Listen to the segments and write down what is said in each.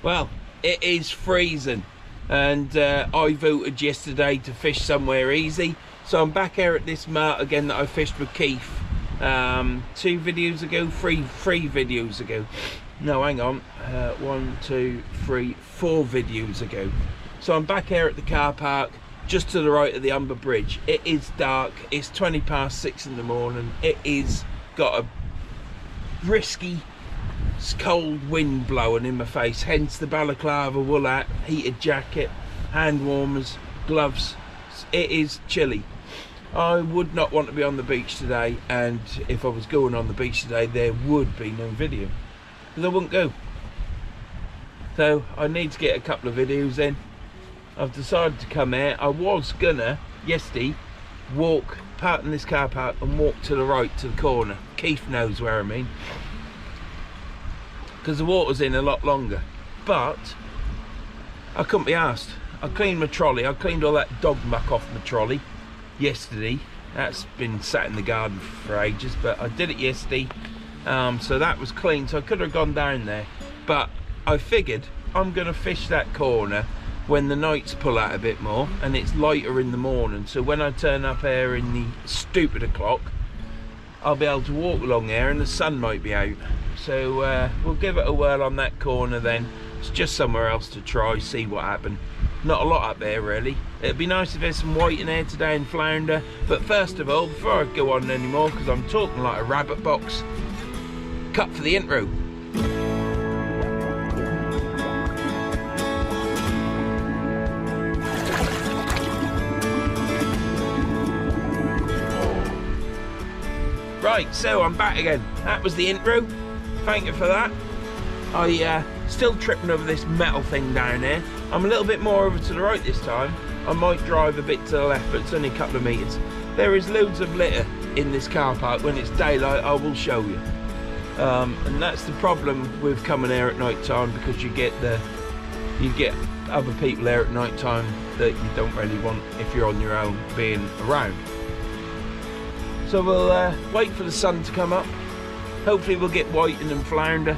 Well, it is freezing, and I voted yesterday to fish somewhere easy, so I'm back here at this mart again that I fished with Keith 2 videos ago, three videos ago. No, hang on, 1, 2, 3, 4 videos ago. So I'm back here at the car park just to the right of the Humber Bridge. It is dark, it's 20 past 6 in the morning. It is got a risky cold wind blowing in my face, hence the balaclava, wool hat, heated jacket, hand warmers, gloves. It is chilly. I would not want to be on the beach today, and if I was going on the beach today there would be no video because I wouldn't go. So I need to get a couple of videos in. I've decided to come here. I was gonna yesterday walk, park in this car park and walk to the right to the corner. Keith knows where I mean, because the water's in a lot longer, but I couldn't be asked. I cleaned my trolley. I cleaned all that dog muck off my trolley yesterday. That's been sat in the garden for ages, but I did it yesterday, so that was clean, so I could have gone down there, but I figured I'm gonna fish that corner when the nights pull out a bit more and it's lighter in the morning, so when I turn up here in the stupid o'clock I'll be able to walk along there and the sun might be out. So we'll give it a whirl on that corner then. It's just somewhere else to try, see what happens. Not a lot up there really. It'd be nice if there's some white in there today and flounder. But first of all, before I go on anymore, because I'm talking like a rabbit box, cut for the intro. Right, so I'm back again. That was the intro. Thank you for that. I still tripping over this metal thing down there. I'm a little bit more over to the right this time. I might drive a bit to the left, but it's only a couple of metres. There is loads of litter in this car park. When it's daylight, I will show you. And that's the problem with coming here at night time, because you get other people there at night time that you don't really want if you're on your own being around. So we'll wait for the sun to come up. Hopefully we'll get whiting and flounder.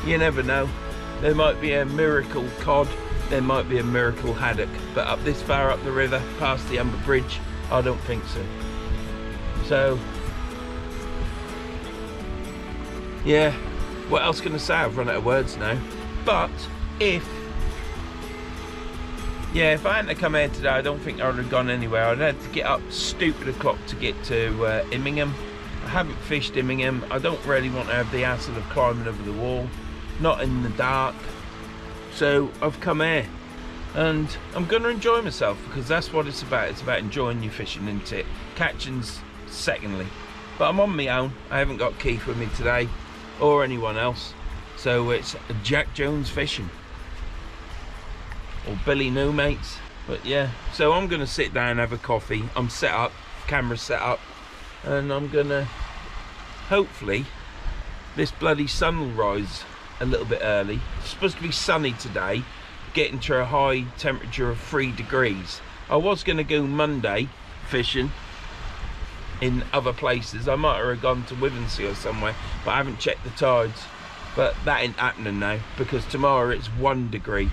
You never know. There might be a miracle cod, there might be a miracle haddock, but up this far up the river, past the Humber Bridge, I don't think so. So, yeah, what else can I say? I've run out of words now. But if I hadn't come here today, I don't think I would have gone anywhere. I'd had to get up stupid o'clock to get to Immingham. I haven't fished Immingham. I don't really want to have the hassle of climbing over the wall, not in the dark. So I've come here and I'm going to enjoy myself, because that's what it's about. It's about enjoying your fishing, isn't it? Catching's secondly. But I'm on my own. I haven't got Keith with me today or anyone else. So it's Jack Jones fishing. Or Billy No Mates. But yeah, so I'm going to sit down and have a coffee. I'm set up, camera's set up, and I'm going to, hopefully, this bloody sun will rise a little bit early. It's supposed to be sunny today, getting to a high temperature of 3 degrees. I was going to go Monday fishing in other places. I might have gone to Wivensey or somewhere, but I haven't checked the tides. But that ain't happening now, because tomorrow it's 1 degree.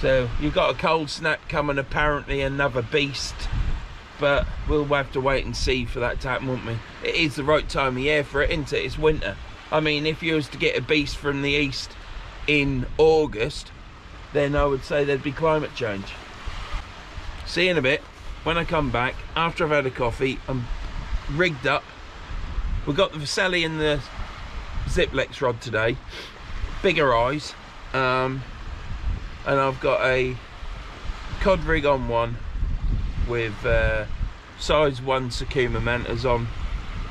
So you've got a cold snap coming, apparently another beast, but we'll have to wait and see for that to happen, won't we? It is the right time of year for it, isn't it? It's winter. I mean, if you was to get a beast from the east in August, then I would say there'd be climate change. See you in a bit. When I come back, after I've had a coffee, I'm rigged up. We've got the Vaselli and the Ziplex rod today, bigger eyes, and I've got a cod rig on one with size 1 Sakuma mantas on,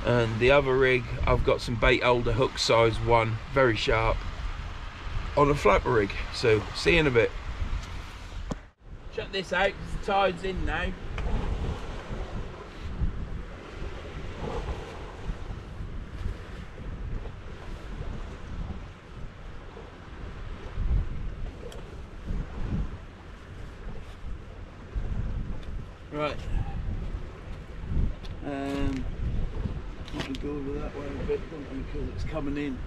and the other rig I've got some bait holder hook size 1, very sharp, on a flapper rig. So see you in a bit. Shut this out because the tide's in now. Right, we go over that way a bit, don't we, because it's coming in.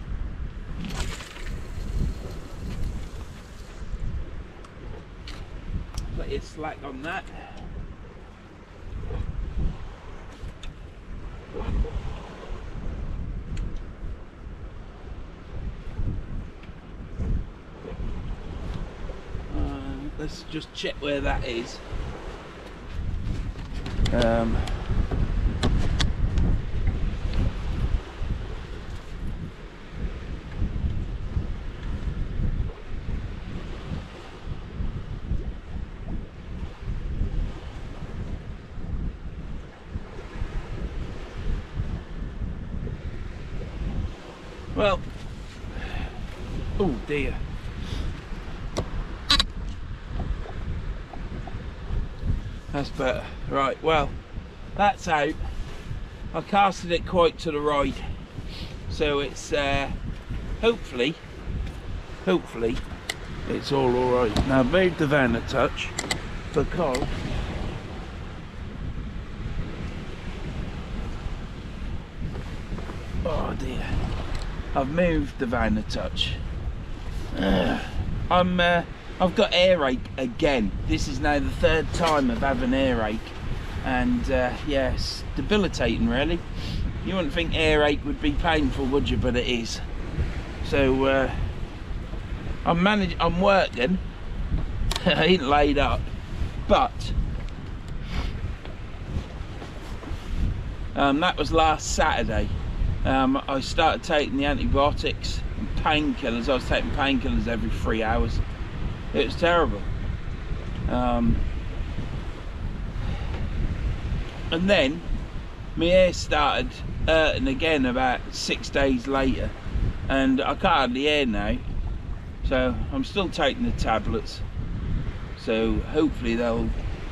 slightest slack on that. Let's just check where that is. Well, oh dear. That's better. Right, well, that's out. I casted it quite to the right, so it's hopefully it's all right. Now I've moved the van a touch because oh dear, I've moved the van a touch. I've got earache again. This is now the third time I've had an earache, and yeah, it's debilitating really. You wouldn't think earache would be painful, would you? But it is. So I'm working. I ain't laid up, but that was last Saturday. I started taking the antibiotics and painkillers. I was taking painkillers every 3 hours. It was terrible. And then my ear started hurting again about 6 days later, and I can't hardly hear now. So I'm still taking the tablets. So hopefully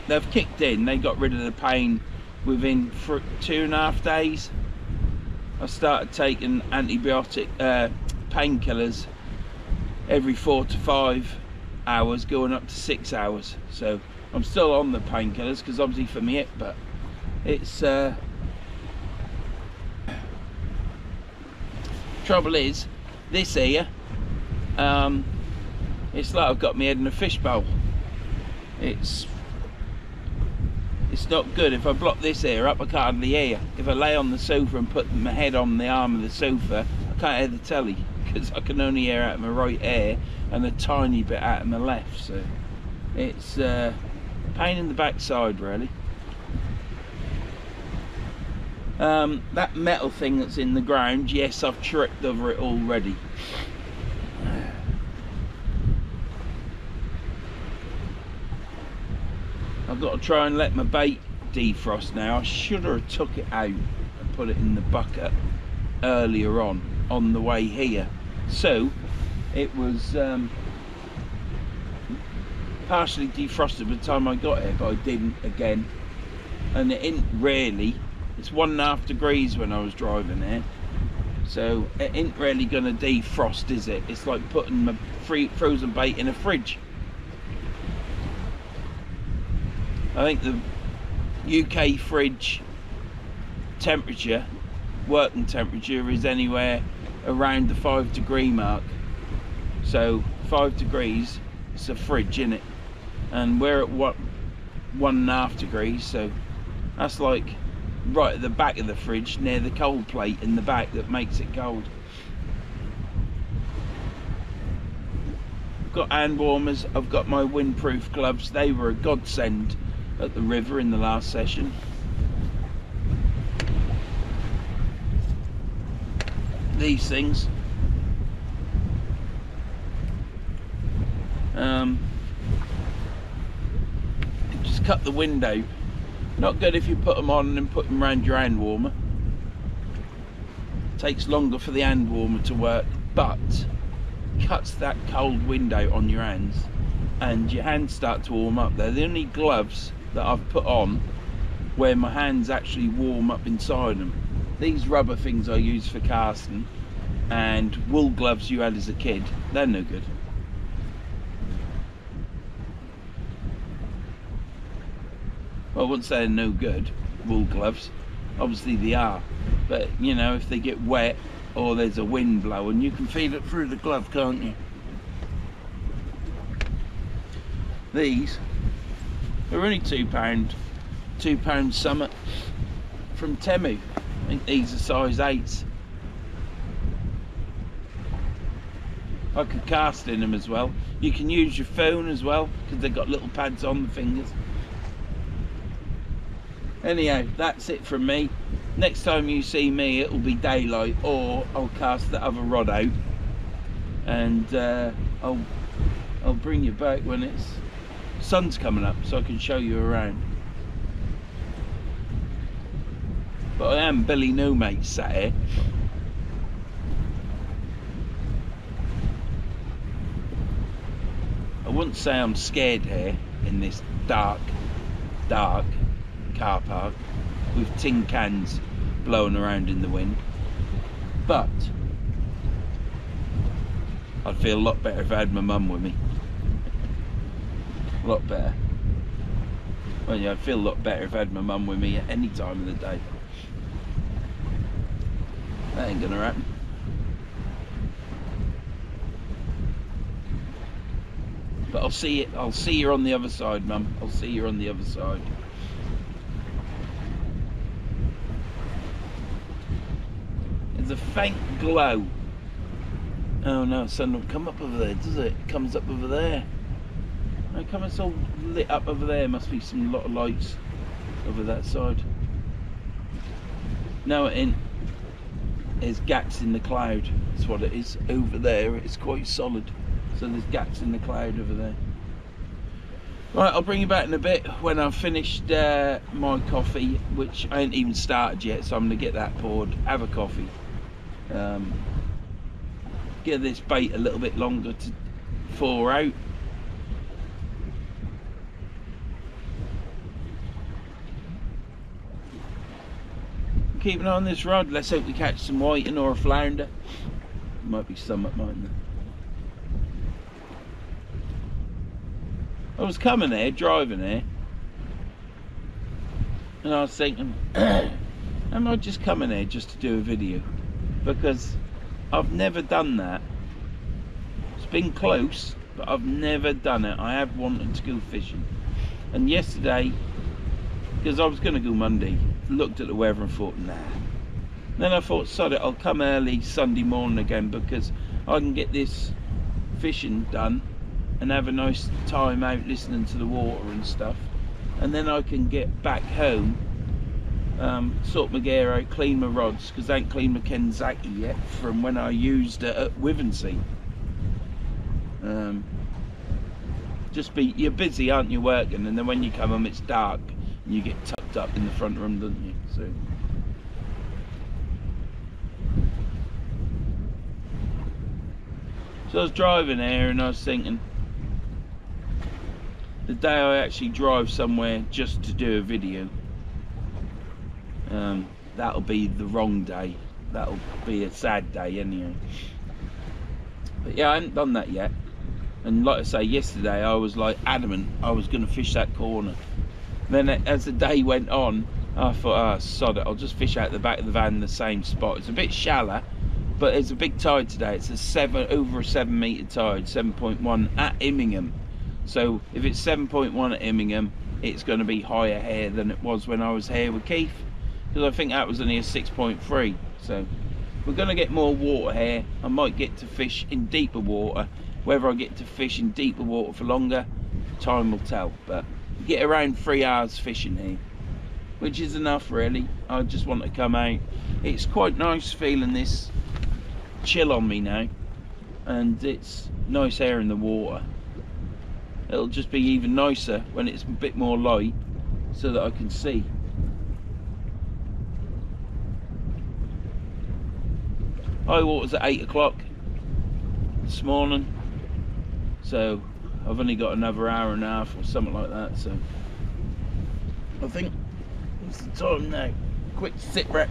they've kicked in. They got rid of the pain within 2.5 days. I started taking antibiotic painkillers every 4 to 5 hours, going up to 6 hours. So I'm still on the painkillers because obviously for me hip, but it's trouble is this ear, it's like I've got my head in a fishbowl. It's not good. If I block this ear up, I can't hardly hear. If I lay on the sofa and put my head on the arm of the sofa, I can't hear the telly because I can only hear out of my right ear and a tiny bit out of my left. So it's pain in the backside really. That metal thing that's in the ground, yes, I've tripped over it already. I've got to try and let my bait defrost now. I should have took it out and put it in the bucket earlier on the way here. So it was partially defrosted by the time I got here, but I didn't again. And it ain't really, it's 1.5 degrees when I was driving here. So it ain't really gonna defrost, is it? It's like putting my frozen bait in a fridge. I think the UK fridge temperature, working temperature, is anywhere around the 5 degree mark. So 5 degrees, it's a fridge, isn't it? And we're at what, 1.5 degrees, so that's like right at the back of the fridge near the cold plate in the back that makes it cold. I've got hand warmers, I've got my windproof gloves. They were a godsend at the river in the last session. These things. Just cut the window. Not good if you put them on and then put them around your hand warmer. Takes longer for the hand warmer to work, but cuts that cold window on your hands and your hands start to warm up. They're the only gloves that I've put on where my hands actually warm up inside them. These rubber things I use for casting and wool gloves you had as a kid, they're no good. Well, once they're no good, wool gloves, obviously they are, but you know, if they get wet or there's a wind blowing, you can feel it through the glove, can't you? These They're only £2 summit from Temu. I think these are size 8s. I could cast in them as well. You can use your phone as well because they've got little pads on the fingers. Anyhow, that's it from me. Next time you see me, it'll be daylight, or I'll cast the other rod out, and I'll bring you back when it's sun's coming up, so I can show you around. But I am Billy No Mate sat here. I wouldn't say I'm scared here in this dark car park with tin cans blowing around in the wind, but I'd feel a lot better if I had my mum with me. A lot better. Well, yeah, I'd feel a lot better if I had my mum with me at any time of the day. That ain't gonna happen. But I'll see you on the other side, Mum. I'll see you on the other side. There's a faint glow. Oh no, the sun don't come up over there, does it? It comes up over there. How come it's all lit up over there? Must be some lot of lights over that side. No, it ain't. There's gaps in the cloud. That's what it is. Over there, it's quite solid. So there's gaps in the cloud over there. Right, I'll bring you back in a bit when I've finished my coffee, which I ain't even started yet, so I'm going to get that poured, have a coffee. Give this bait a little bit longer to thaw out. Keep an eye on this rod. Let's hope we catch some whiting or a flounder. Might be some, mightn't there? I was coming here, driving here, and I was thinking, am I just coming here just to do a video? Because I've never done that. It's been close, but I've never done it. I have wanted to go fishing. And yesterday, because I was going to go Monday, looked at the weather and thought, nah. Then I thought, sod it, I'll come early Sunday morning again, because I can get this fishing done and have a nice time out listening to the water and stuff, and then I can get back home, sort my gear out, clean my rods, because I ain't cleaned my Kenzaki yet from when I used it at Wivensea. You're busy, aren't you, working, and then when you come home it's dark and you get tucked up in the front room, don't you? So I was driving here and I was thinking, the day I actually drive somewhere just to do a video, that'll be the wrong day. That'll be a sad day anyway. But yeah, I hadn't done that yet. And like I say, yesterday I was like adamant I was going to fish that corner. Then as the day went on, I thought, sod it, I'll just fish out the back of the van in the same spot. It's a bit shallow, but it's a big tide today. It's over a 7 metre tide, 7.1 at Immingham. So if it's 7.1 at Immingham, it's going to be higher here than it was when I was here with Keith, because I think that was only a 6.3. So we're going to get more water here. I might get to fish in deeper water. Whether I get to fish in deeper water for longer, time will tell. But we get around 3 hours fishing here, which is enough really. I just want to come out. It's quite nice feeling this chill on me now, and it's nice air in the water. It'll just be even nicer when it's a bit more light, so that I can see. High water's at 8 o'clock this morning, so I've only got another hour and a half or something like that. So I think it's the time now. Quick sit rep.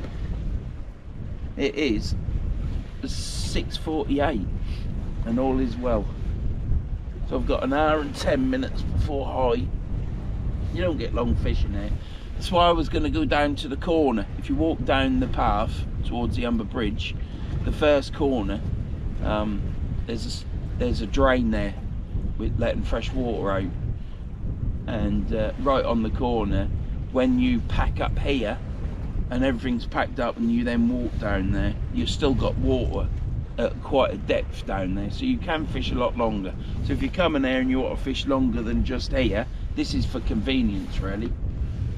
It is 6:48 and all is well. So I've got an hour and 10 minutes before high. You don't get long fishing here. That's why I was going to go down to the corner. If you walk down the path towards the Humber Bridge, the first corner, there's a drain there with letting fresh water out. and right on the corner, when you pack up here and everything's packed up and you then walk down there, you've still got water at quite a depth down there, so you can fish a lot longer. So if you come in there and you want to fish longer than just here, this is for convenience really.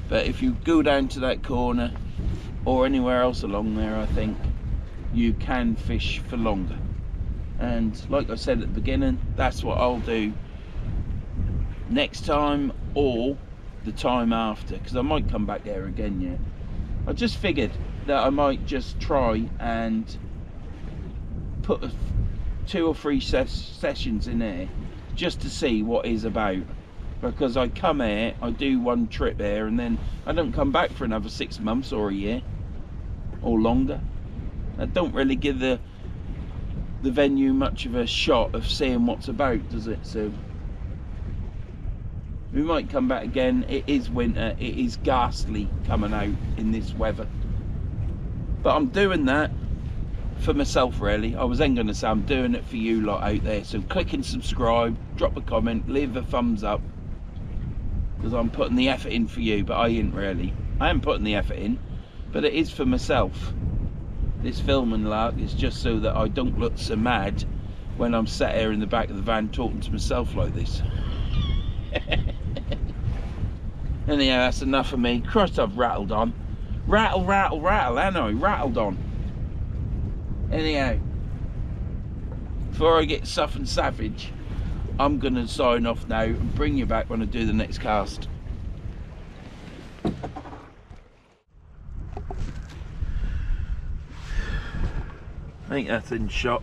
But if you go down to that corner or anywhere else along there, I think you can fish for longer. And like I said at the beginning, that's what I'll do next time or the time after, because I might come back there again. Yeah, I just figured that I might just try and put 2 or 3 sessions in there just to see what it's about, because I come here, I do one trip there, and then I don't come back for another 6 months or a year or longer. I don't really give the venue much of a shot of seeing what's about, does it? So we might come back again. It is winter, it is ghastly coming out in this weather, but I'm doing that for myself really. I was then going to say I'm doing it for you lot out there, so click and subscribe, drop a comment, leave a thumbs up, because I'm putting the effort in for you. But I ain't really, I am putting the effort in, but it is for myself. This filming lark is just so that I don't look so mad when I'm sat here in the back of the van talking to myself like this. Anyhow, that's enough of me. Christ, I've rattled on. Rattle, rattle, rattle, and I rattled on. Anyhow, before I get soft and savage, I'm going to sign off now and bring you back when I do the next cast. I think that's in shot.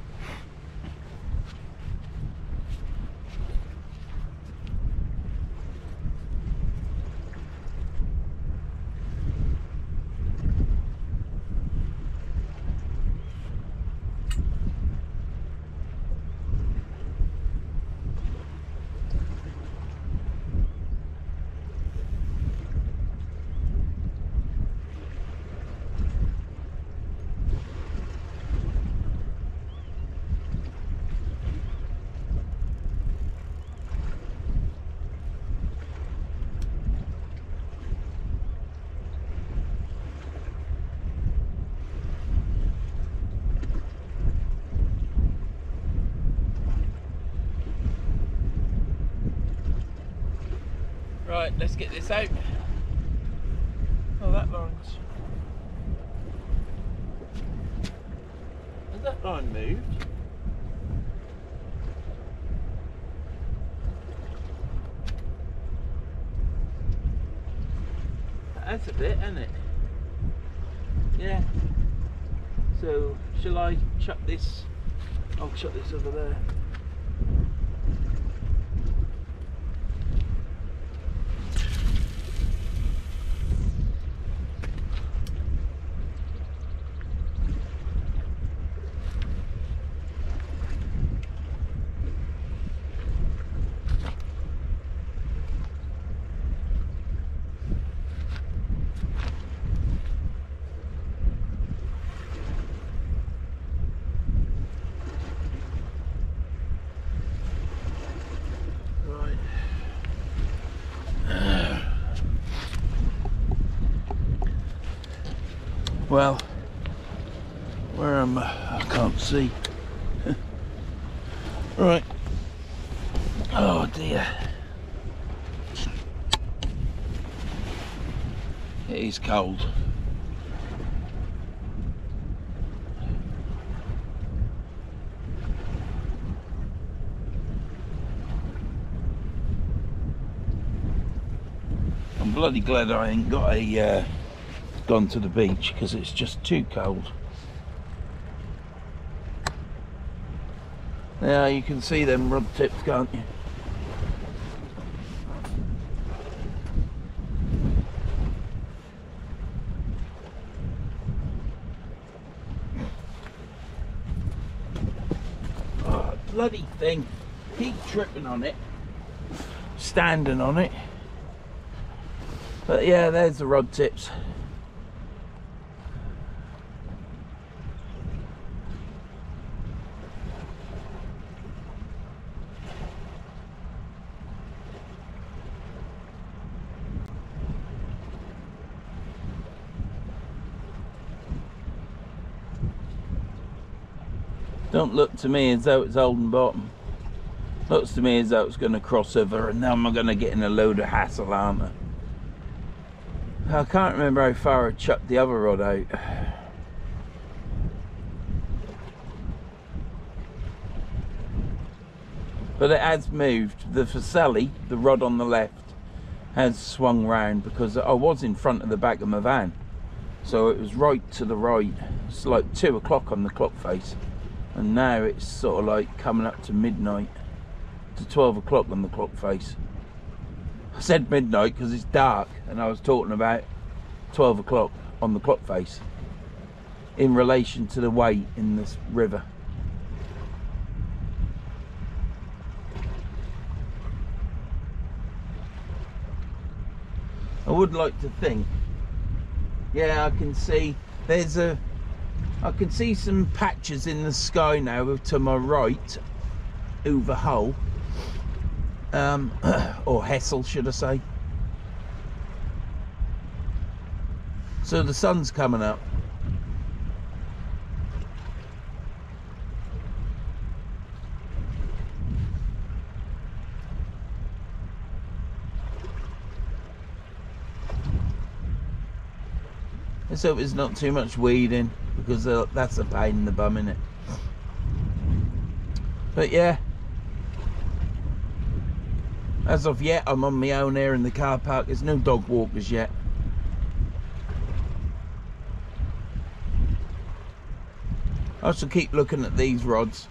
Right, let's get this out. Oh, that line's... Has that line moved? That's a bit, isn't it? Yeah. So, shall I chuck this? I'll chuck this over there. Well, where am I? I can't see. Right. Oh dear. It is cold. I'm bloody glad I ain't got a gone to the beach, because it's just too cold. Now you can see them rod tips, can't you? Oh, bloody thing. Keep tripping on it, standing on it. But yeah, there's the rod tips. Don't look to me as though it's holding bottom. Looks to me as though it's going to cross over, and now I'm going to get in a load of hassle, aren't I? I can't remember how far I chucked the other rod out. But it has moved. The Facelli, the rod on the left, has swung round because I was in front of the back of my van. So it was right to the right. It's like 2 o'clock on the clock face. And now it's sort of like coming up to midnight, to 12 o'clock on the clock face. I said midnight because it's dark, and I was talking about 12 o'clock on the clock face in relation to the weight in this river. I would like to think, yeah, I can see I can see some patches in the sky now to my right, over Hull, or Hessel should I say. So the sun's coming up. Let's hope there's not too much weeding, because that's a pain in the bum, innit? But yeah, as of yet, I'm on my own here in the car park. There's no dog walkers yet. I shall keep looking at these rods.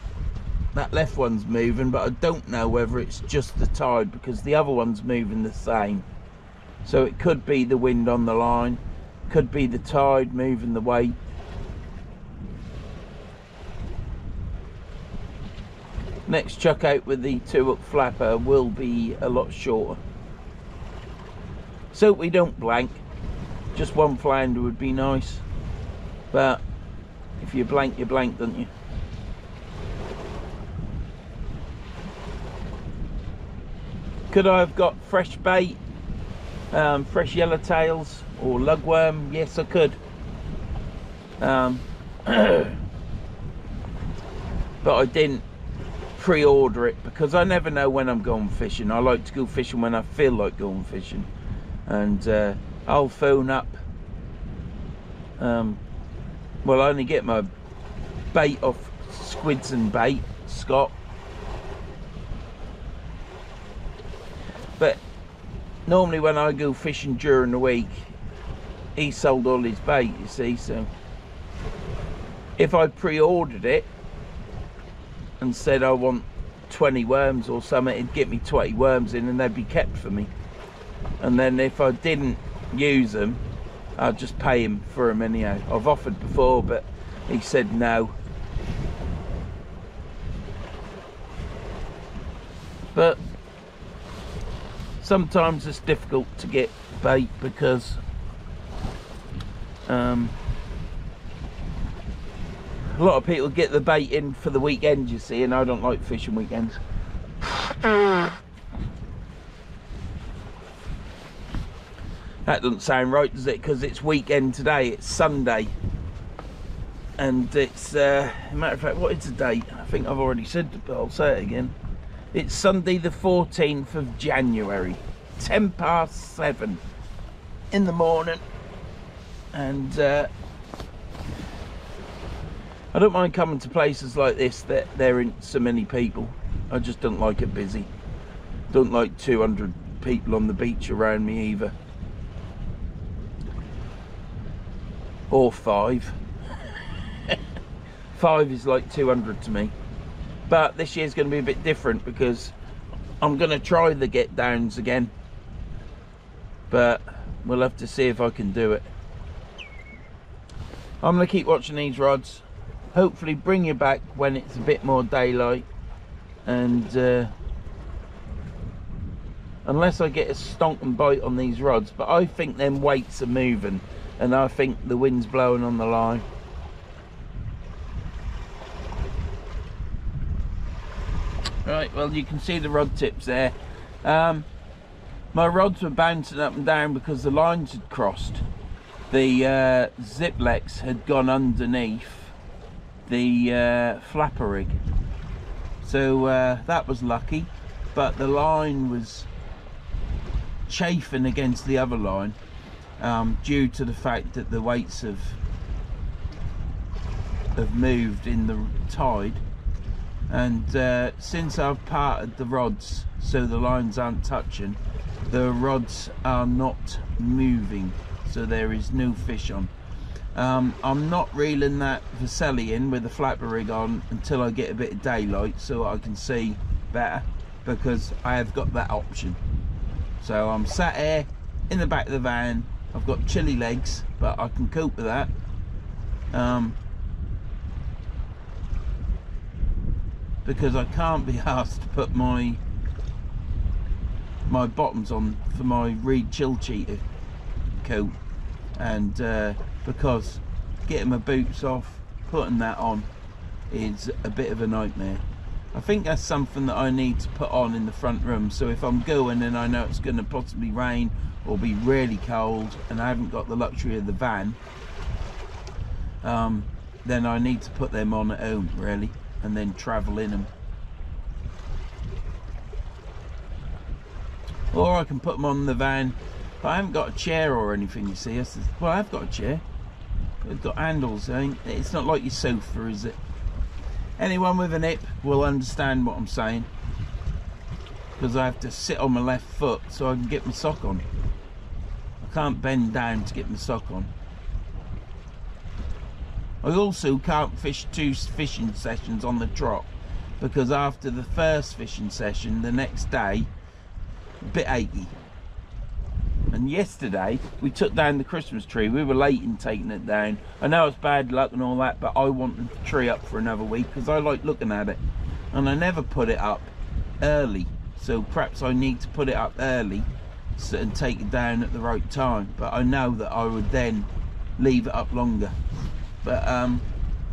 That left one's moving, but I don't know whether it's just the tide, because the other one's moving the same. So it could be the wind on the line, could be the tide moving the weight. Next chuck out with the 2-hook flapper will be a lot shorter. So we don't blank. Just one flounder would be nice. But if you blank, don't you? Could I have got fresh bait, fresh yellowtails or lugworm? Yes, I could. But I didn't pre-order it because I never know when I'm going fishing. I like to go fishing when I feel like going fishing, and I'll phone up. Well, I only get my bait off Squids and Bait, Scott. But normally when I go fishing during the week, he sold all his bait, you see. So if I pre-ordered it and said I want 20 worms or something, it'd get me 20 worms in and they'd be kept for me. And then if I didn't use them, I'd just pay him for them anyhow. I've offered before, but he said no. But sometimes it's difficult to get bait because a lot of people get the bait in for the weekend, you see, and I don't like fishing weekends. That doesn't sound right, does it? Because it's weekend today, it's Sunday. And it's, matter of fact, what is the date? I think I've already said it, but I'll say it again. It's Sunday the 14th of January, 7:10 in the morning. And I don't mind coming to places like this that there aren't so many people. I just don't like it busy. Don't like 200 people on the beach around me either. Or 5. 5 is like 200 to me. But this year's going to be a bit different because I'm going to try the get downs again. But we'll have to see if I can do it. I'm going to keep watching these rods. Hopefully bring you back when it's a bit more daylight. And unless I get a stonking bite on these rods. But I think them weights are moving. And I think the wind's blowing on the line. Right, well, you can see the rod tips there. My rods were bouncing up and down because the lines had crossed. The Ziplex had gone underneath the flapper rig. So that was lucky, but the line was chafing against the other line due to the fact that the weights have moved in the tide. And since I've parted the rods so the lines aren't touching, the rods are not moving, so there is no fish on. I'm not reeling that Vercelli in with the flapper rig on until I get a bit of daylight so I can see better, because I have got that option. So I'm sat here in the back of the van. I've got chilly legs, but I can cope with that. Because I can't be asked to put my bottoms on for my Reed Chill Cheater coat, and because getting my boots off, putting that on is a bit of a nightmare. I think that's something that I need to put on in the front room, so if I'm going and I know it's going to possibly rain or be really cold and I haven't got the luxury of the van, then I need to put them on at home really, and then travel in them. Or I can put them on the van, but I haven't got a chair or anything, you see. Well, I've got a chair. It's got handles, it's not like your sofa, is it? Anyone with an hip will understand what I'm saying, because I have to sit on my left foot so I can get my sock on. I can't bend down to get my sock on. I also can't fish 2 fishing sessions on the trot, because after the first fishing session, the next day, a bit achy. And yesterday we took down the Christmas tree. We were late in taking it down. I know it's bad luck and all that, but I wanted the tree up for another week because I like looking at it, and I never put it up early, so perhaps I need to put it up early and take it down at the right time. But I know that I would then leave it up longer. But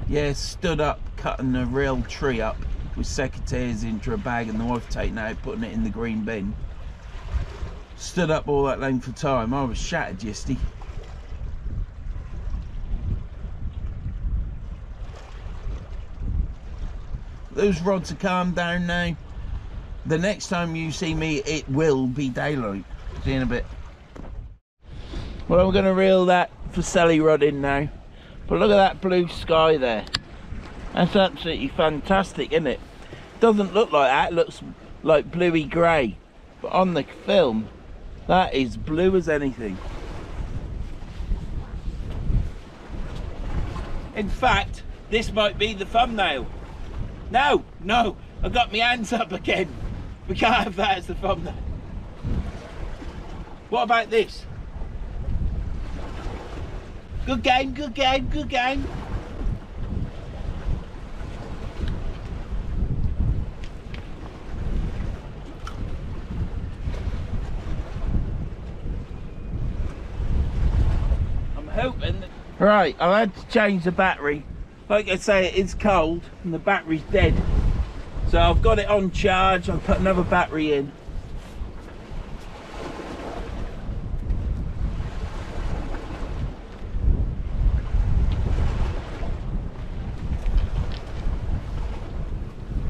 yeah, stood up cutting a real tree up with secateurs into a bag, and the wife taking it out, putting it in the green bin. Stood up all that length of time. I was shattered yesterday. Those rods are calmed down now. The next time you see me, it will be daylight. See you in a bit. Well, I'm going to reel that Vercelli rod in now. But look at that blue sky there. That's absolutely fantastic, isn't it? Doesn't look like that. It looks like bluey grey. But on the film, that is blue as anything. In fact, this might be the thumbnail. No, I got my hands up again. We can't have that as the thumbnail. What about this? Good game, good game, good game. Hoping that... Right, I've had to change the battery. Like I say, it is cold and the battery's dead, so I've got it on charge. I'll put another battery in.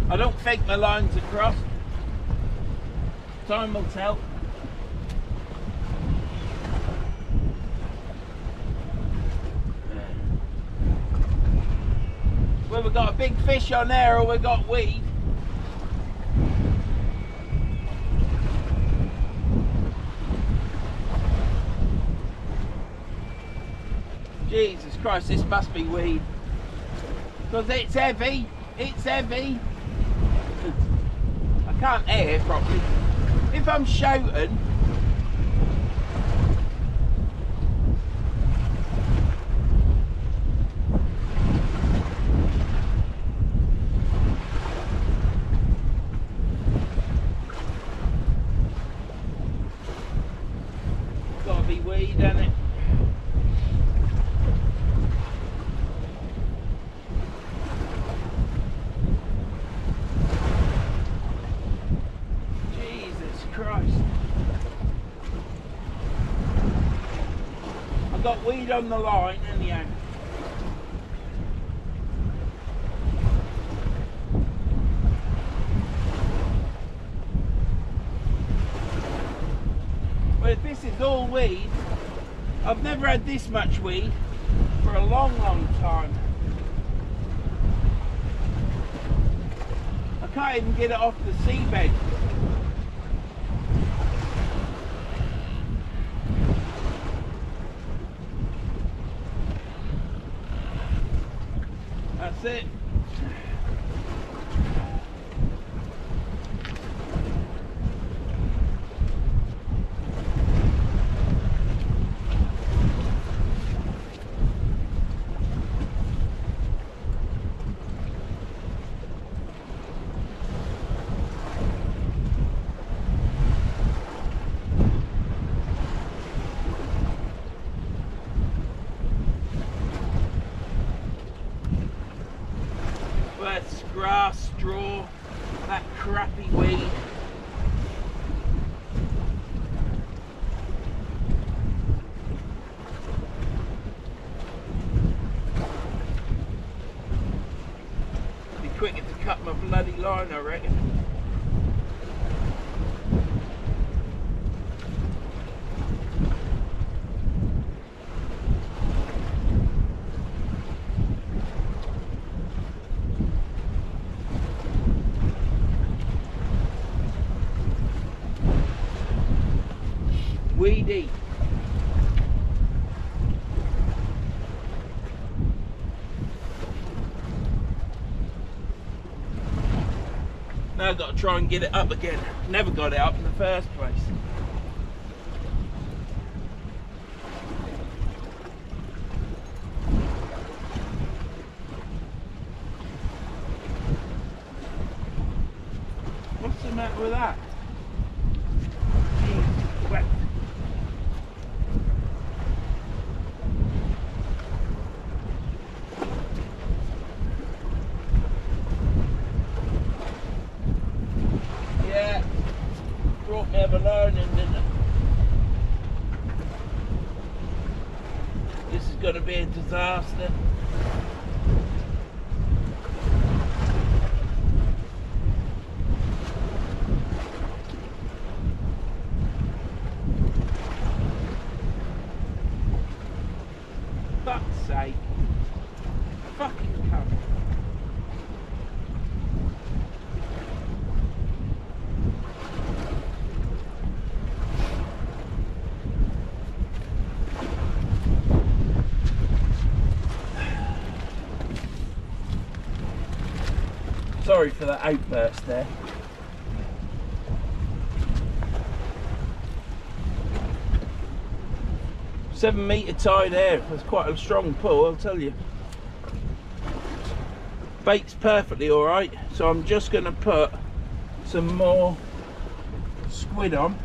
I don't think my lines are crossed. Time will tell. Well, we've got a big fish on there, or we've got weed. Jesus Christ, this must be weed. Because it's heavy, it's heavy. I can't air properly. If I'm shouting, gotta be weed, isn't it? Christ. I've got weed on the line anyhow. This is all weed. I've never had this much weed for a long, long time. I can't even get it off the seabed. That's it. That's grass, straw, that crappy weed. Be quicker to cut my bloody line, I reckon. Weedy. Now I've got to try and get it up again. Never got it up in the first place. What's the matter with that? Wet. Yeah, brought me ever learning, didn't it? This is going to be a disaster. Fuck's sake. Fucking cunt. Sorry for that outburst there. "7 metre tide there." That's quite a strong pull, I'll tell you. Bait's perfectly alright, so I'm just going to put some more squid on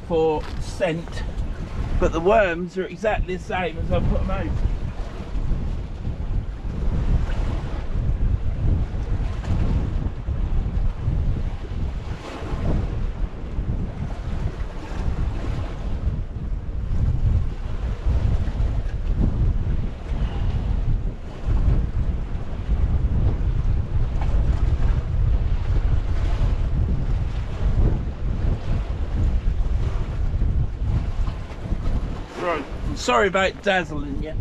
for scent, but the worms are exactly the same as I put them out. Right, I'm sorry about dazzling you,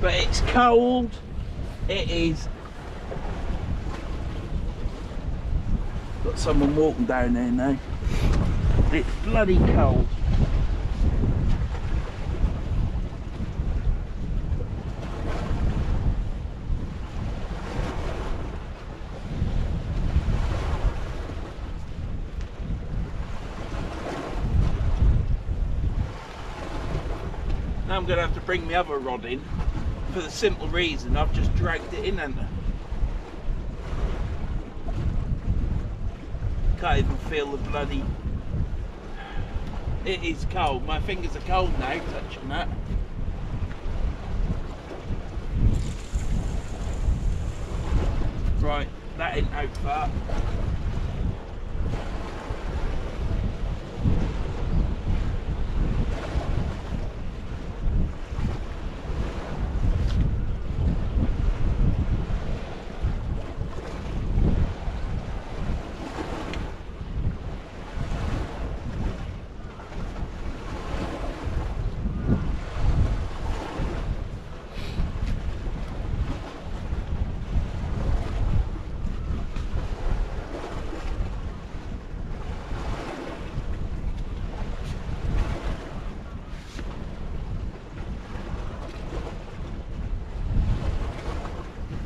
but it's cold. It is. Got someone walking down there now. It's bloody cold. Now I'm going to have to bring my other rod in for the simple reason I've just dragged it in, haven't I? Can't even feel the bloody... It is cold. My fingers are cold now touching that. Right, that ain't out far.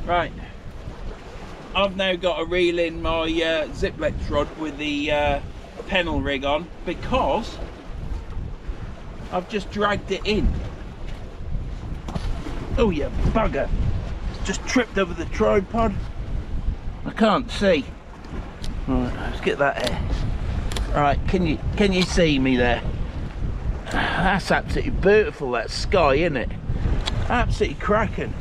Right, I've now got to reel in my Ziplex rod with the pennel rig on, because I've just dragged it in. Oh, you bugger. It's just tripped over the tripod. I can't see. Right, let's get that here. Right, can you see me there? That's absolutely beautiful, that sky, isn't it? Absolutely cracking.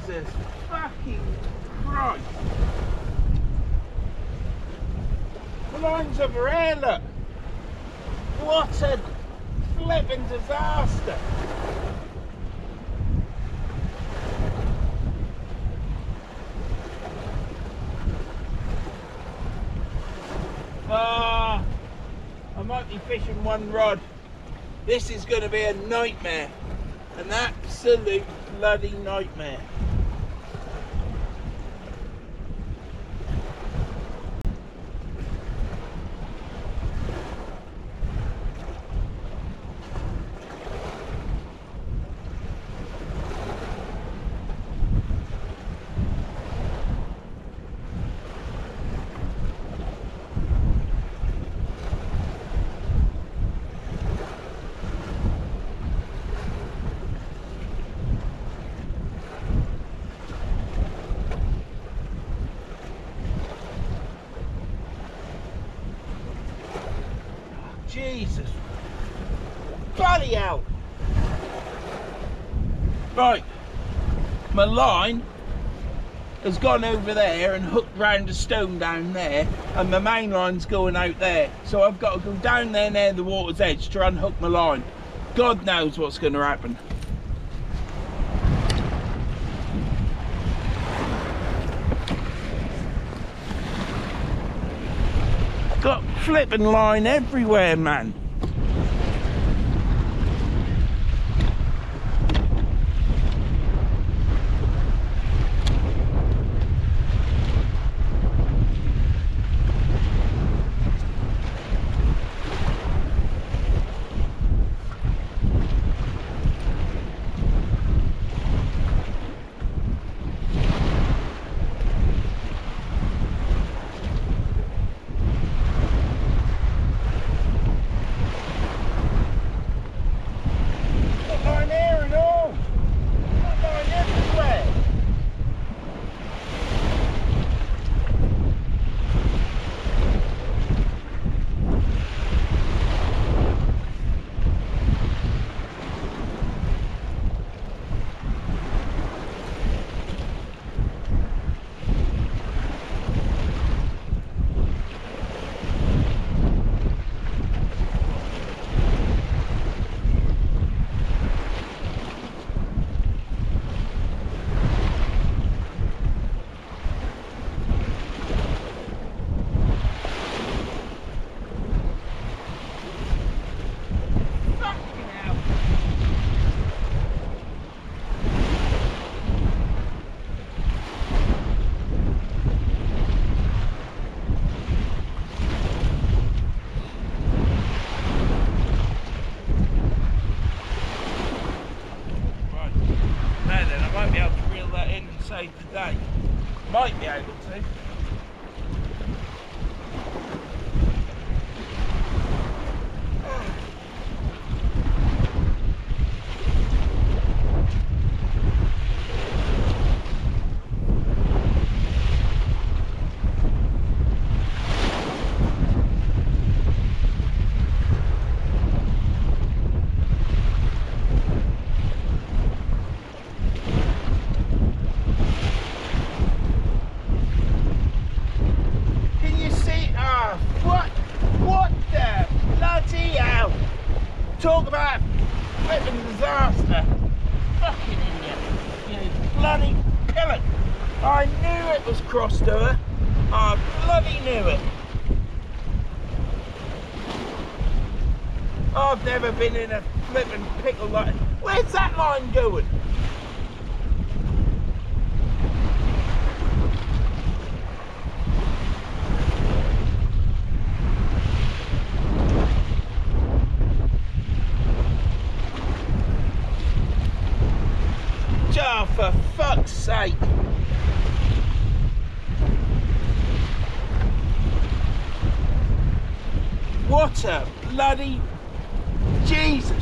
Jesus fucking Christ. The line's over here, look. What a flipping disaster. I might be fishing one rod. This is going to be a nightmare. An absolute bloody nightmare. Jesus. Bloody hell. Right. My line has gone over there and hooked round a stone down there, and my main line's going out there. So I've got to go down there near the water's edge to unhook my line. God knows what's going to happen. Got flipping line everywhere, man. Today. Might be able to. Talk about flipping disaster. Fucking idiot. You bloody pillock. I knew it was cross to her. I bloody knew it. I've never been in a flipping pickle like... Where's that line going? Oh, for fuck's sake. What a bloody Jesus.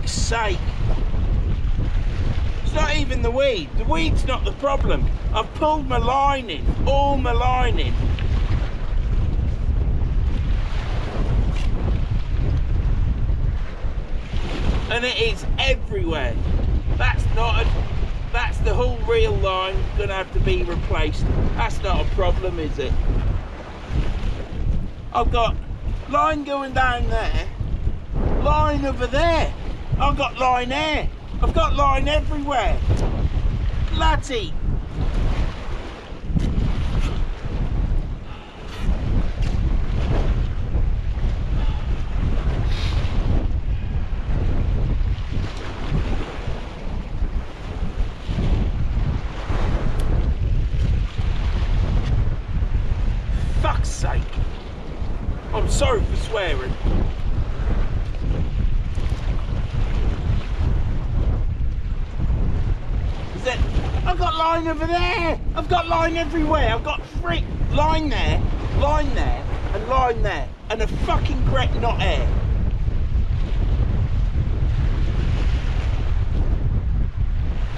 Sake. It's not even the weed. The weed's not the problem. I've pulled my line in, all my line in. And it is everywhere. That's the whole reel line gonna have to be replaced. That's not a problem, is it? I've got line going down there, line over there. I've got line there. I've got line everywhere. Bloody. Fuck's sake. I'm sorry for swearing. I've got line over there. I've got line everywhere. I've got freak line there, and line there, and a fucking gret not air.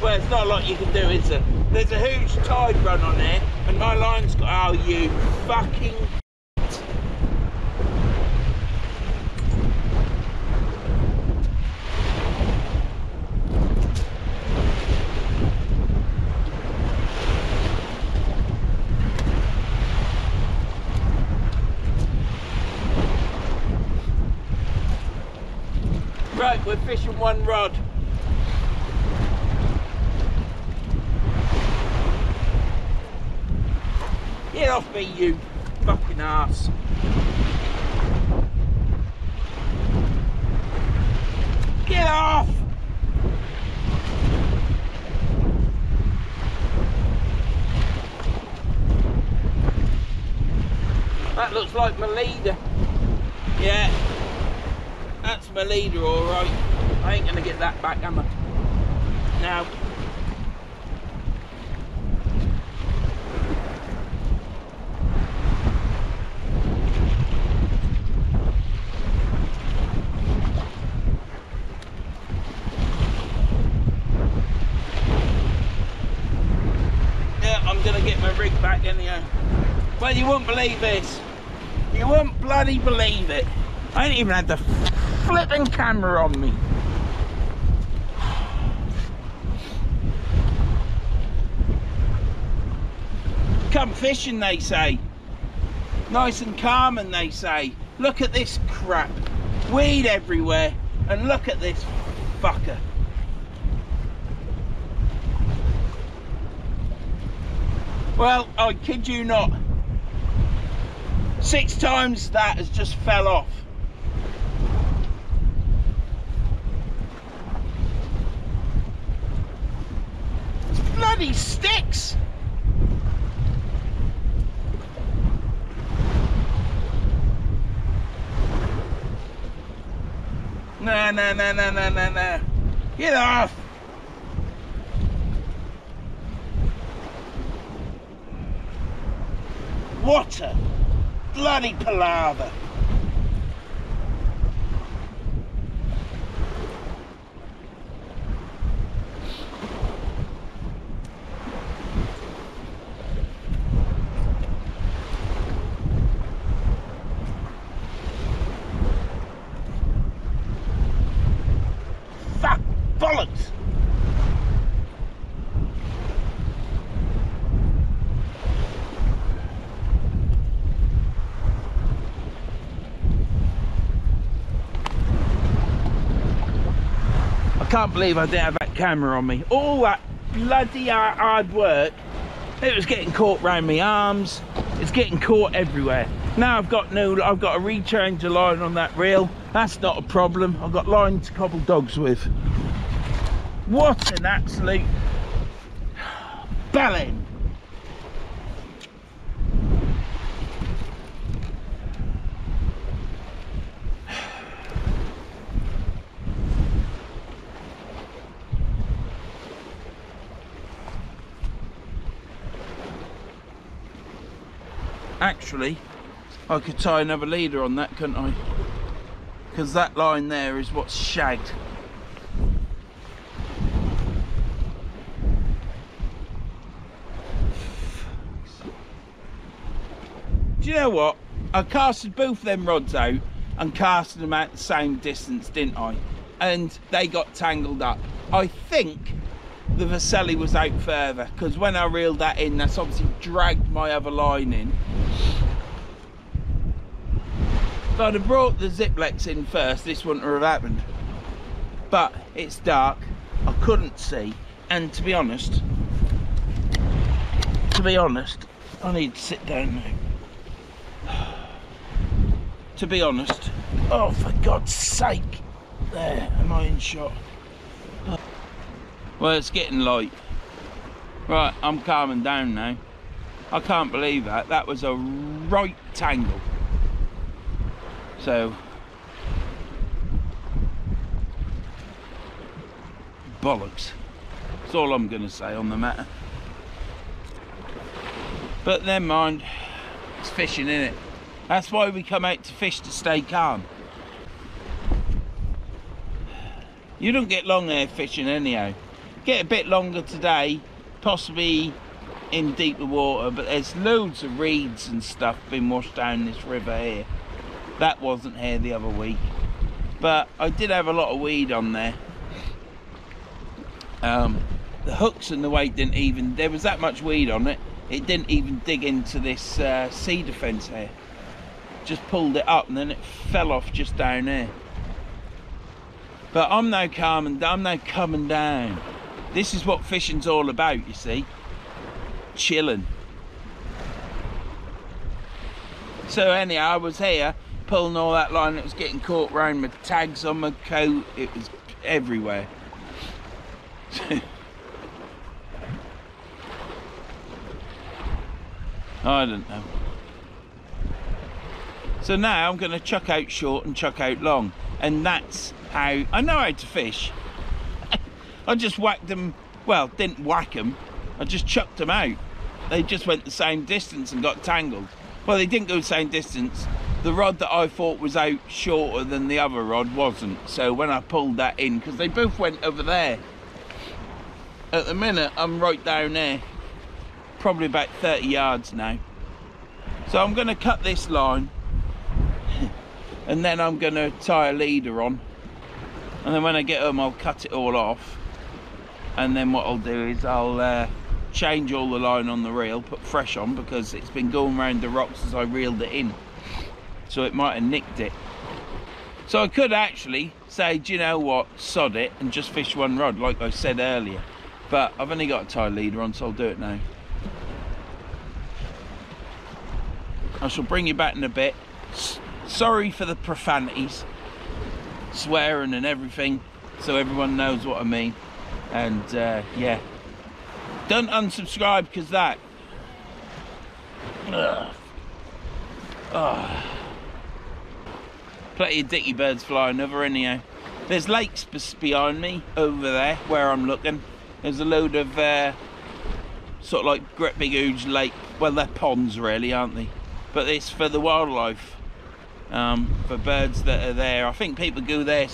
Well, it's not a lot you can do, is there? There's a huge tide run on there, and my line's got. Oh, you fucking. Right, we're fishing one rod. Get off me, you fucking ass. Get off! That looks like my leader. Yeah. That's my leader, alright. I ain't gonna get that back, am I? Now. Yeah, I'm gonna get my rig back anyhow. Well, you wouldn't believe this. You wouldn't bloody believe it. I ain't even had the flipping camera on me. Come fishing, they say. Nice and calm, and they say. Look at this crap. Weed everywhere. And look at this fucker. Well, I kid you not. 6 times that has just fell off. It's bloody sticks. No. Get off. What a bloody palaver. can't believe I didn't have that camera on me. All that bloody hard work, it was getting caught round my arms. It's getting caught everywhere. Now I've got to rechange the line on that reel. That's not a problem. I've got line to cobble dogs with. What an absolute bellend. Actually, I could tie another leader on that, couldn't I? Because that line there is what's shagged. Do you know what? I casted both them rods out and casted them out the same distance, didn't I? And they got tangled up. I think the Vercelli was out further, because when I reeled that in, that's obviously dragged my other line in. If I'd have brought the Ziplex in first, this wouldn't have happened. But it's dark, I couldn't see, and to be honest, I need to sit down now. To be honest, oh for God's sake, there, am I in shot? Well, it's getting light. Right, I'm calming down now. I can't believe that. That was a right tangle. So, bollocks. That's all I'm going to say on the matter. But never mind. It's fishing, innit? That's why we come out to fish, to stay calm. You don't get long hair fishing anyhow. Get a bit longer today, possibly in deeper water, but there's loads of reeds and stuff been washed down this river here. That wasn't here the other week, but I did have a lot of weed on there. The hooks and the weight didn't even, there was that much weed on it, it didn't even dig into this cedar fence here. Just pulled it up and then it fell off just down there. But I'm now calm and I'm now coming down. This is what fishing's all about, you see. Chilling. So anyhow, I was here pulling all that line that was getting caught round my tags on my coat. It was everywhere. I don't know. So now I'm going to chuck out short and chuck out long. And that's how I know how to fish. I just whacked them, well, didn't whack them, I just chucked them out. They just went the same distance and got tangled. Well, they didn't go the same distance. The rod that I thought was out shorter than the other rod wasn't. So when I pulled that in, because they both went over there. At the minute, I'm right down there. Probably about 30 yards now. So I'm going to cut this line. And then I'm going to tie a leader on. And then when I get home, I'll cut it all off. And then what I'll do is I'll change all the line on the reel, put fresh on, because it's been going around the rocks as I reeled it in. So it might have nicked it. So I could actually say, do you know what, sod it, and just fish one rod, like I said earlier. But I've only got a tie leader on, so I'll do it now. I shall bring you back in a bit. Sorry for the profanities, swearing and everything, so everyone knows what I mean. And yeah, don't unsubscribe because that. Plenty of dicky birds flying over anyhow. There's lakes behind me over there where I'm looking. There's a load of sort of like great big huge lake. Well, they're ponds really, aren't they? But it's for the wildlife, for birds that are there. I think people go there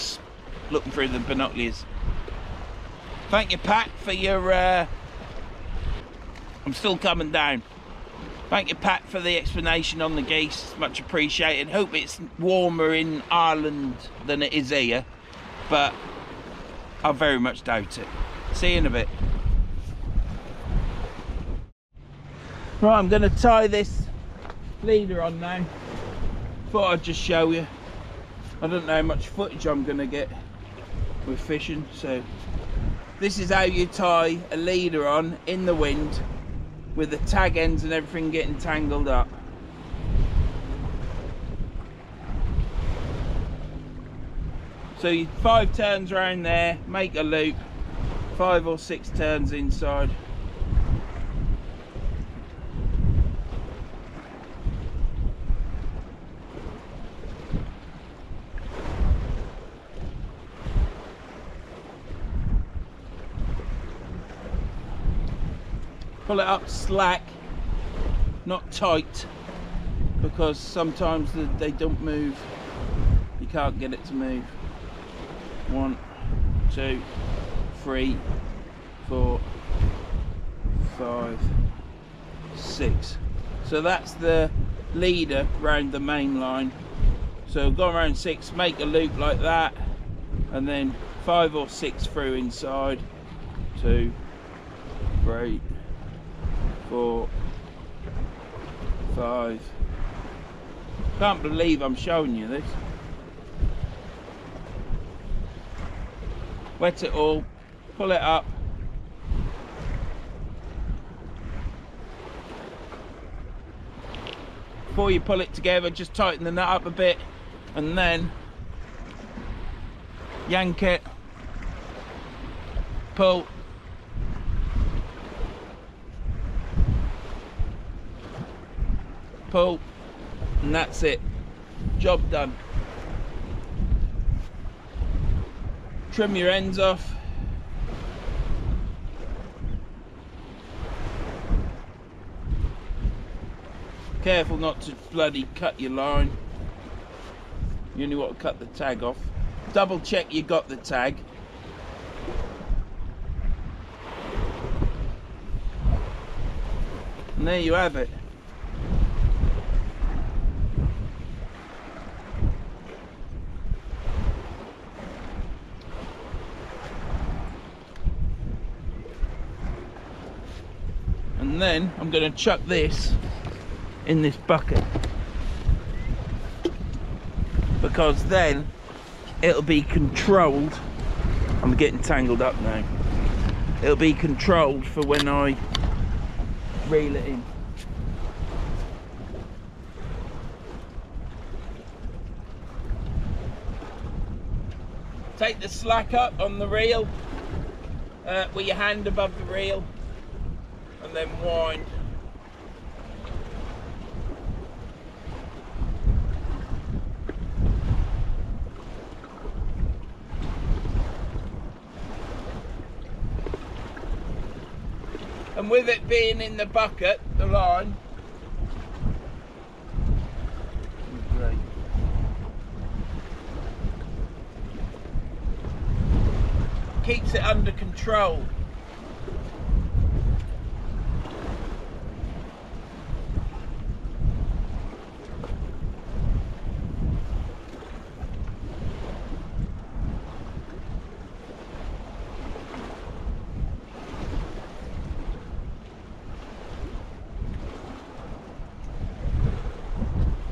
looking through the binoculars. Thank you, Pat, for your I'm still coming down. Thank you, Pat, for the explanation on the geese. Much appreciated. Hope it's warmer in Ireland than it is here, but I very much doubt it. See you in a bit. Right, I'm going to tie this leader on now. Thought I'd just show you. I don't know how much footage I'm going to get with fishing. So this is how you tie a leader on in the wind with the tag ends and everything getting tangled up. So you 5 turns around there, make a loop, 5 or 6 turns inside. Pull it up slack, not tight, because sometimes they don't move. You can't get it to move. 1, 2, 3, 4, 5, 6. So that's the leader round the main line. So go around 6, make a loop like that, and then 5 or 6 through inside. 2, 3, 4, 5. Can't believe I'm showing you this. Wet it all, pull it up. Before you pull it together, just tighten the nut up a bit and then yank it, pull, pull, and that's it. Job done. Trim your ends off. Careful not to bloody cut your line. You only want to cut the tag off. Double check you got the tag. And there you have it. And then I'm going to chuck this in this bucket, because then it'll be controlled. I'm getting tangled up now. It'll be controlled for when I reel it in. Take the slack up on the reel with your hand above the reel, and then wind. And with it being in the bucket, the line, great. Keeps it under control.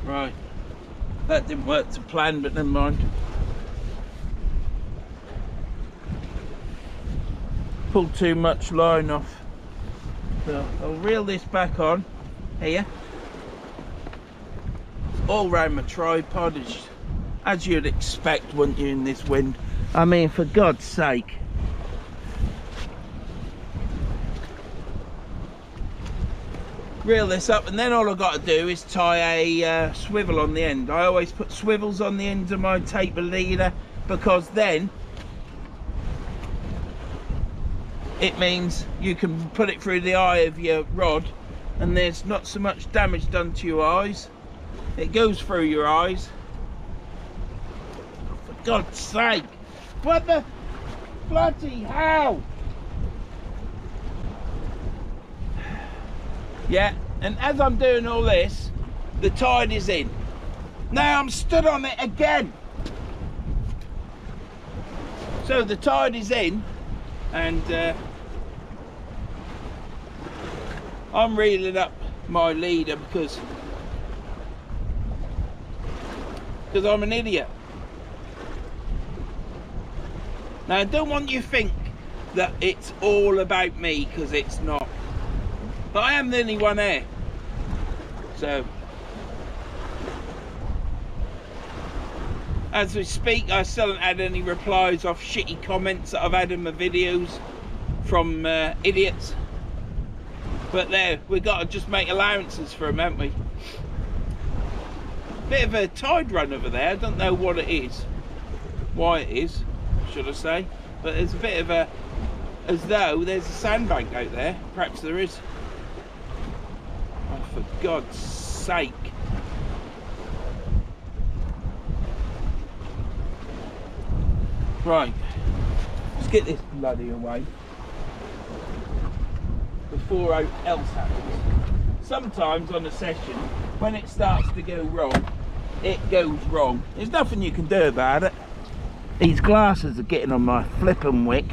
Right, that didn't work to plan, but never mind. Pulled too much line off. So I'll reel this back on here. All round my tripod, as you'd expect, wouldn't you, in this wind? I mean, for God's sake. Reel this up, and then all I've got to do is tie a swivel on the end. I always put swivels on the end of my taper leader, because then it means you can put it through the eye of your rod and there's not so much damage done to your eyes. It goes through your eyes. For God's sake, what the bloody hell? Yeah, and as I'm doing all this, the tide is in. Now I'm stood on it again. So the tide is in, and I'm reeling up my leader because I'm an idiot. Now I don't want you to think that it's all about me, because it's not. But I am the only one here. So as we speak, I still haven't had any replies off shitty comments that I've had in my videos from idiots. But there, we've got to just make allowances for them, haven't we? Bit of a tide run over there. I don't know what it is, why it is, should I say. But there's a bit of a, as though there's a sandbank out there. Perhaps there is. Oh, for God's sake. Right, let's get this bloody away before else happens. Sometimes on a session, when it starts to go wrong, it goes wrong. There's nothing you can do about it. These glasses are getting on my flippin' wick.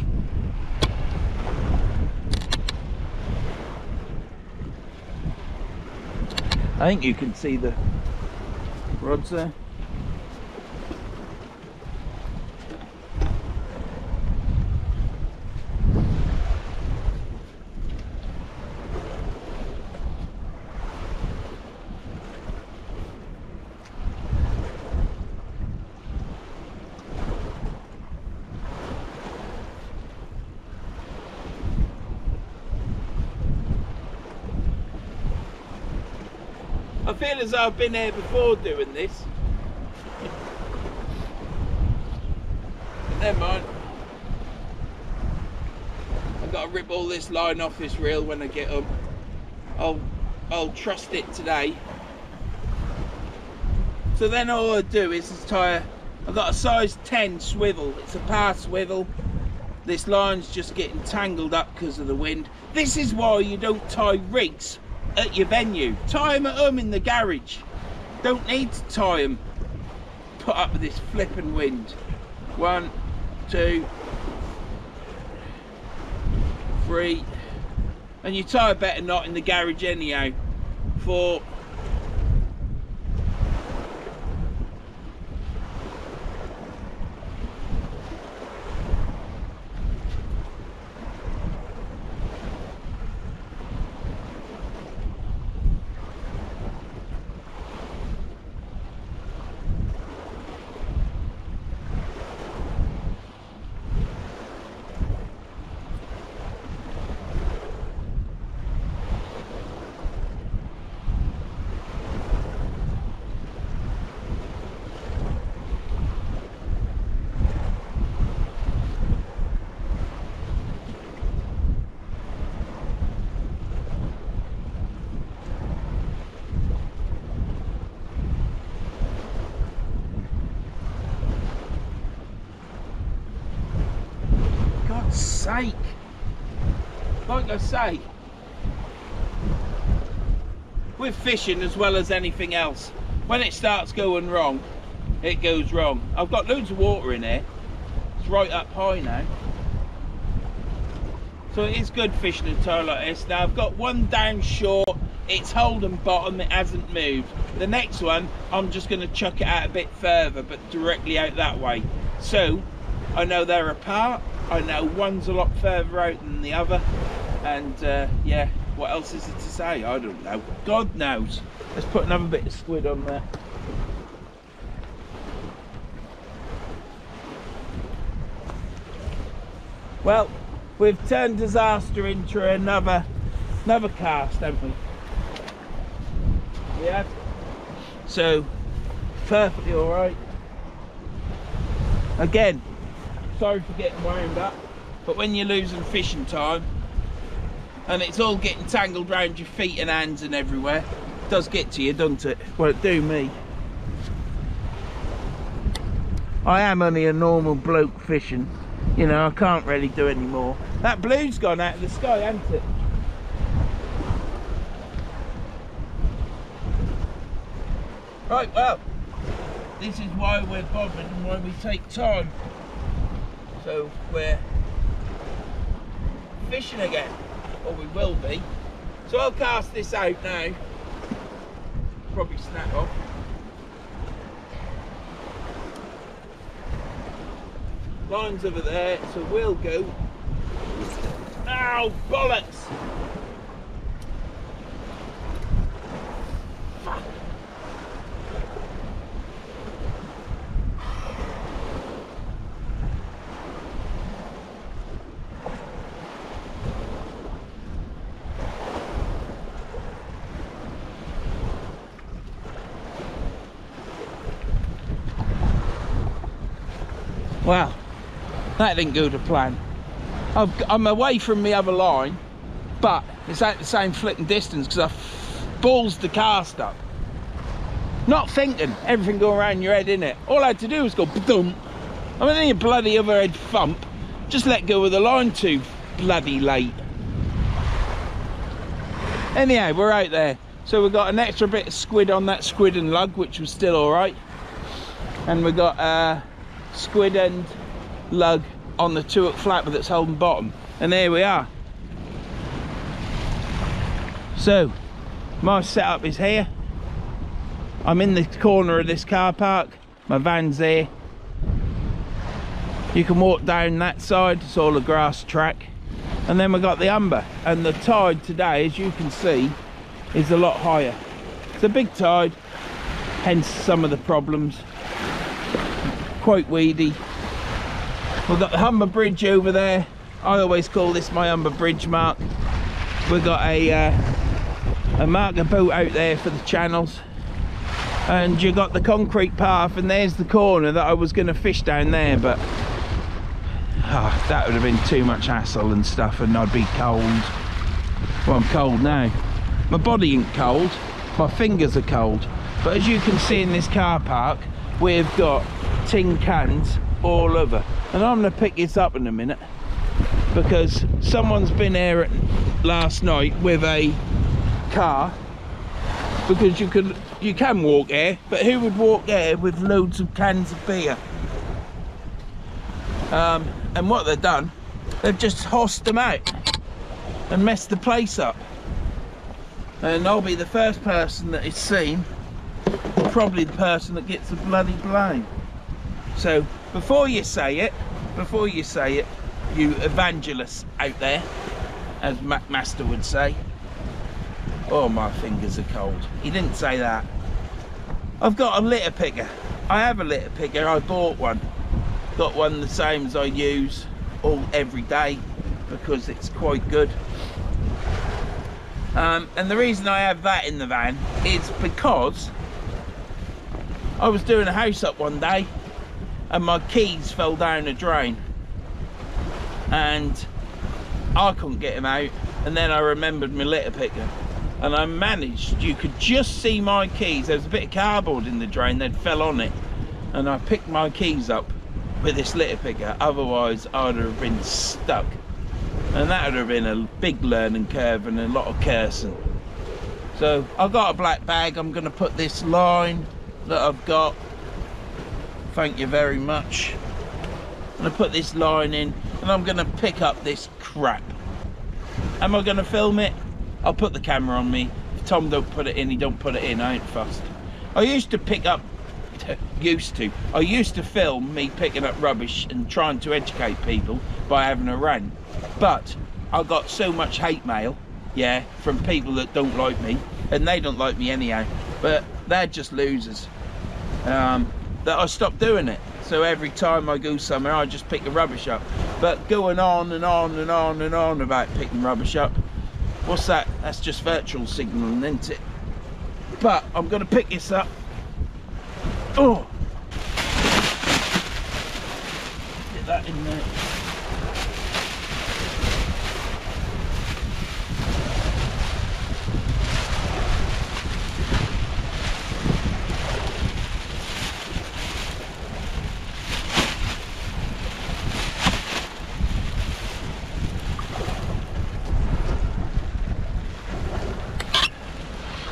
I think you can see the rods there. I feel as though I've been here before doing this. But never mind. I've got to rip all this line off this reel when I get up. I'll trust it today. So then all I do is tie. I've got a size 10 swivel. It's a par swivel. This line's just getting tangled up because of the wind. This is why you don't tie rigs at your venue. Tie them at home in the garage. Don't need to tie them. Put up with this flipping wind. 1, 2, 3, and you tie a better knot in the garage anyhow. 4. Sake, like I say, with fishing as well as anything else, when it starts going wrong, it goes wrong. I've got loads of water in here. It's right up high now, so it is good fishing a tide like this. Now I've got one down short, it's holding bottom, it hasn't moved. The next one I'm just going to chuck it out a bit further, but directly out that way, so I know they're apart. I know one's a lot further out than the other, and yeah, what else is it to say? I don't know. God knows. Let's put another bit of squid on there. Well, we've turned disaster into another cast, haven't we? Yeah. So, perfectly all right. Again, sorry for getting wound up, but when you're losing fishing time and it's all getting tangled around your feet and hands and everywhere, it does get to you, doesn't it? Well, it do me. I am only a normal bloke fishing, you know, I can't really do any more. That blue's gone out of the sky, hasn't it? Right, well, this is why we're bothered and why we take time. So we're fishing again, or we will be. So I'll cast this out now. Probably snap off. Line's over there, so we'll go. Ow, bollocks! Fuck. Wow, that didn't go to plan. I'm away from the other line, but it's at the same flipping distance because I balls the cast up. Not thinking, everything going around your head, innit? All I had to do was go boom. I mean, your bloody overhead thump. Just let go of the line too bloody late. Anyhow, we're out there. So we got an extra bit of squid on that squid and lug, which was still all right. And we got squid and lug on the 2-hook flapper that's holding bottom, and there we are. So my setup is here. I'm in the corner of this car park, my van's there. You can walk down that side, it's all a grass track, and then we got the Humber, and the tide today, as you can see, is a lot higher. It's a big tide, hence some of the problems. Quite weedy. We've got the Humber Bridge over there. I always call this my Humber Bridge mark. We've got a marker boat out there for the channels, and you got the concrete path, and there's the corner that I was going to fish down there, but that would have been too much hassle and stuff, and I'd be cold. Well, I'm cold now. My body ain't cold, my fingers are cold, but as you can see in this car park, we've got tin cans all over, and I'm going to pick this up in a minute because someone's been here last night with a car, because you can walk here, but who would walk here with loads of cans of beer? And what they've done, they've just hossed them out and messed the place up, and I'll be the first person that is seen, probably the person that gets the bloody blame. So before you say it, you evangelists out there, as McMaster would say. Oh, my fingers are cold. He didn't say that. I've got a litter picker. I have a litter picker. I bought one. Got one the same as I use every day because it's quite good. And the reason I have that in the van is because I was doing a house up one day and my keys fell down a drain and I couldn't get them out, and then I remembered my litter picker and I managed, you could just see my keys, there was a bit of cardboard in the drain, they'd fell on it, and I picked my keys up with this litter picker, otherwise I would have been stuck, and that would have been a big learning curve and a lot of cursing. So I've got a black bag. I'm going to put this line that I've got, thank you very much, I'm going to put this line in and I'm going to pick up this crap. Am I going to film it? I'll put the camera on me. If Tom don't put it in, he don't put it in. I ain't fussed. I used to film me picking up rubbish and trying to educate people by having a rant, but I got so much hate mail, yeah, from people that don't like me, and they don't like me anyhow, but they're just losers, that I stopped doing it. So every time I go somewhere I just pick the rubbish up, but going on and on and on and on about picking rubbish up, what's that? That's just virtual signaling, isn't it? But I'm going to pick this up. Oh, get that in there.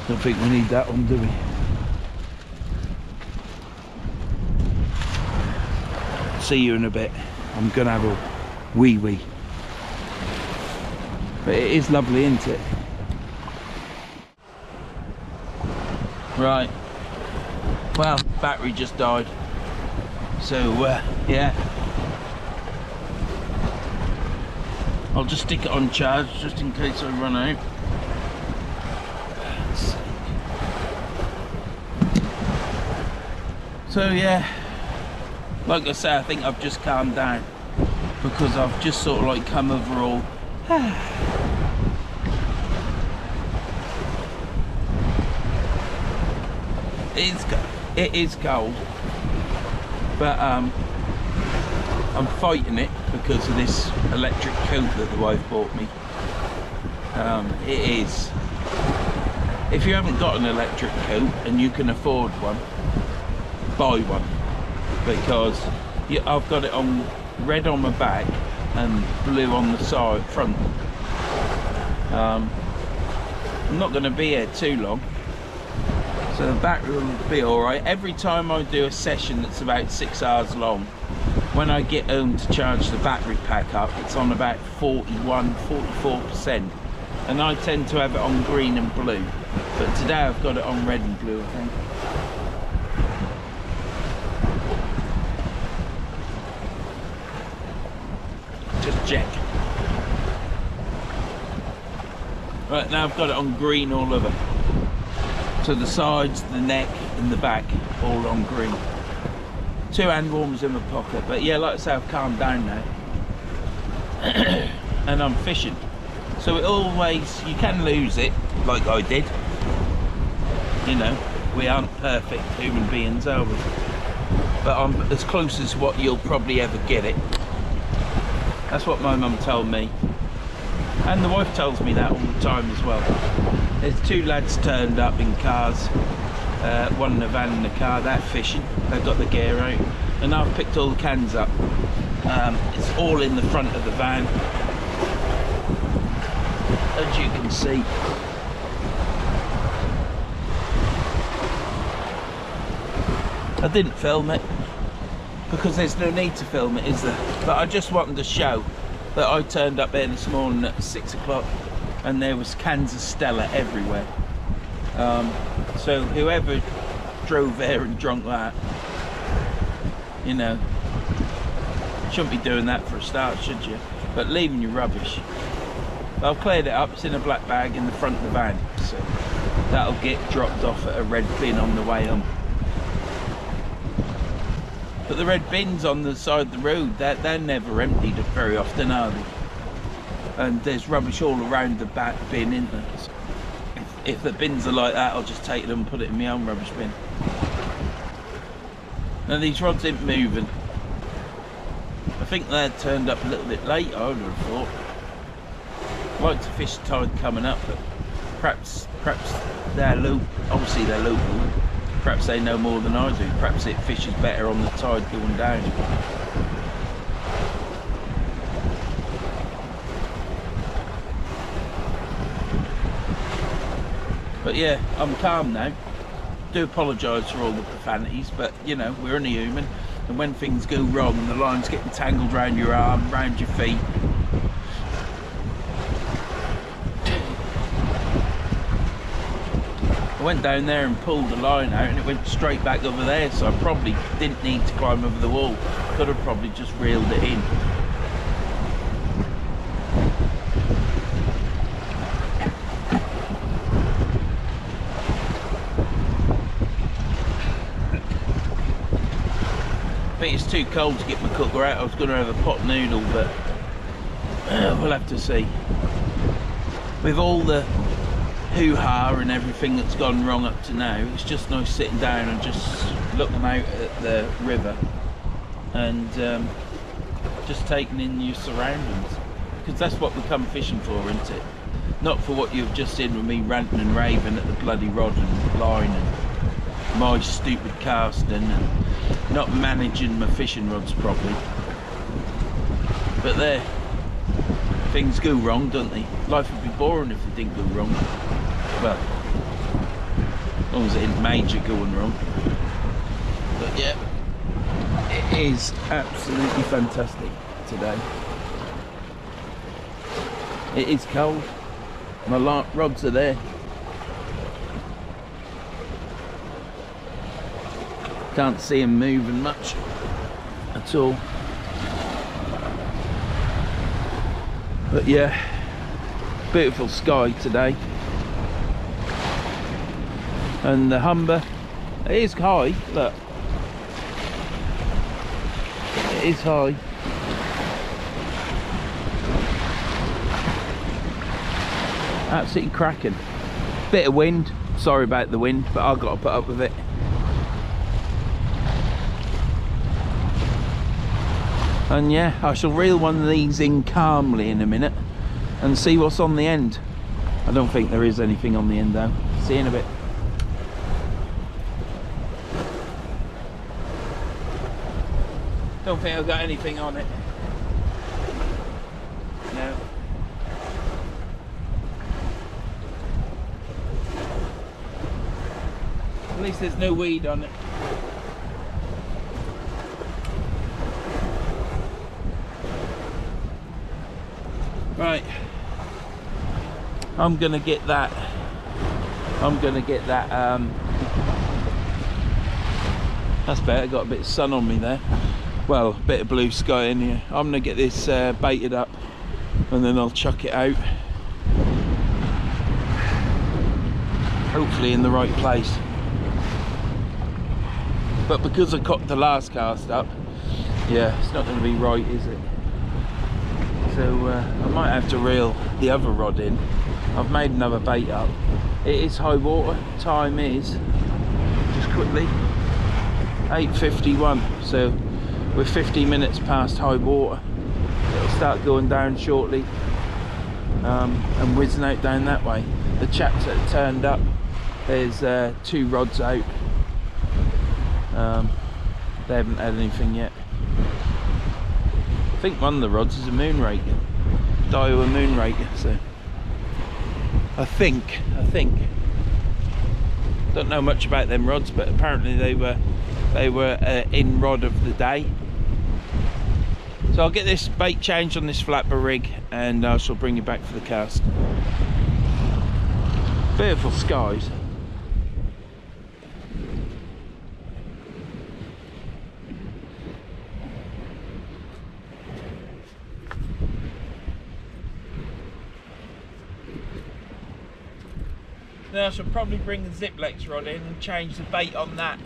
Don't think we need that one, do we? See you in a bit. I'm gonna have a wee. But it is lovely, isn't it? Right. Well, battery just died. So yeah, I'll just stick it on charge just in case I run out. So yeah, like I say, I think I've just calmed down because I've just sort of like come overall. It is cold, but I'm fighting it because of this electric coat that the wife bought me. It is. If you haven't got an electric coat and you can afford one, buy one, because I've got it on red on my back and blue on the side front. I'm not going to be here too long, so the battery will be alright. Every time I do a session that's about 6 hours long, when I get home to charge the battery pack up, it's on about 41–44%, and I tend to have it on green and blue, but today I've got it on red and blue, I think. Just check. Right, now I've got it on green all over. So the sides, the neck and the back all on green. 2 hand warmers in my pocket, but yeah, like I say, I've calmed down now. And I'm fishing. So it always, you can lose it, like I did. You know, we aren't perfect human beings, are we? But I'm as close as what you'll probably ever get it. That's what my mum told me. And the wife tells me that all the time as well. There's 2 lads turned up in cars, one in a van and a car. They're fishing, they've got the gear out, and I've picked all the cans up. It's all in the front of the van, as you can see. I didn't film it because there's no need to film it, is there? But I just wanted to show that I turned up there this morning at 6 o'clock and there was cans of Stella everywhere. So whoever drove there and drunk that, you know, shouldn't be doing that for a start, should you? But leaving your rubbish. But I've cleared it up, it's in a black bag in the front of the van, so that'll get dropped off at a red bin on the way home. But the red bins on the side of the road, they're never emptied very often, are they? And there's rubbish all around the back bin, isn't there? So if the bins are like that, I'll just take them and put it in my own rubbish bin. Now these rods ain't moving. I think they're turned up a little bit late, I would have thought. I like to fish tide coming up, but perhaps they're local. Obviously they're local. Perhaps they know more than I do. Perhaps it fishes better on the tide going down. But yeah, I'm calm now. Do apologise for all the profanities, but you know, we're only human, and when things go wrong and the line's getting tangled around your arm, around your feet, I went down there and pulled the line out and it went straight back over there, so I probably didn't need to climb over the wall. Could have probably just reeled it in. I think it's too cold to get my cooker out. I was going to have a pot noodle, but we'll have to see. With all the hoo-ha and everything that's gone wrong up to now, it's just nice sitting down and just looking out at the river and just taking in your surroundings, because that's what we come fishing for, isn't it? Not for what you've just seen with me ranting and raving at the bloody rod and line and my stupid casting and not managing my fishing rods properly. But there, things go wrong, don't they? Life would be boring if they didn't go wrong. Well, as long as it isn't major going wrong. But yeah, it is absolutely fantastic today. It is cold. My rods are there. Can't see them moving much at all. But yeah, beautiful sky today. And the Humber, it is high, look. It is high. Absolutely cracking. Bit of wind, sorry about the wind, but I've got to put up with it. And yeah, I shall reel one of these in calmly in a minute and see what's on the end. I don't think there is anything on the end though. See you in a bit. Don't think I've got anything on it. No. At least there's no weed on it. Right. I'm gonna get that. That's better, got a bit of sun on me there. Well, a bit of blue sky in here. I'm gonna get this baited up and then I'll chuck it out. Hopefully in the right place. But because I cocked the last cast up, yeah, it's not gonna be right, is it? So I might have to reel the other rod in. I've made another bait up. It is high water. Time is, just quickly, 8:51. So we're 50 minutes past high water. It'll start going down shortly and whizzing out down that way. The chaps that turned up, there's 2 rods out. They haven't had anything yet. I think one of the rods is a moon rake, Daiwa moon rake. So I think don't know much about them rods, but apparently they were in rod of the day. So I'll get this bait changed on this flapper rig and I shall bring you back for the cast. Beautiful skies. Then I shall probably bring the Ziplex rod in and change the bait on that.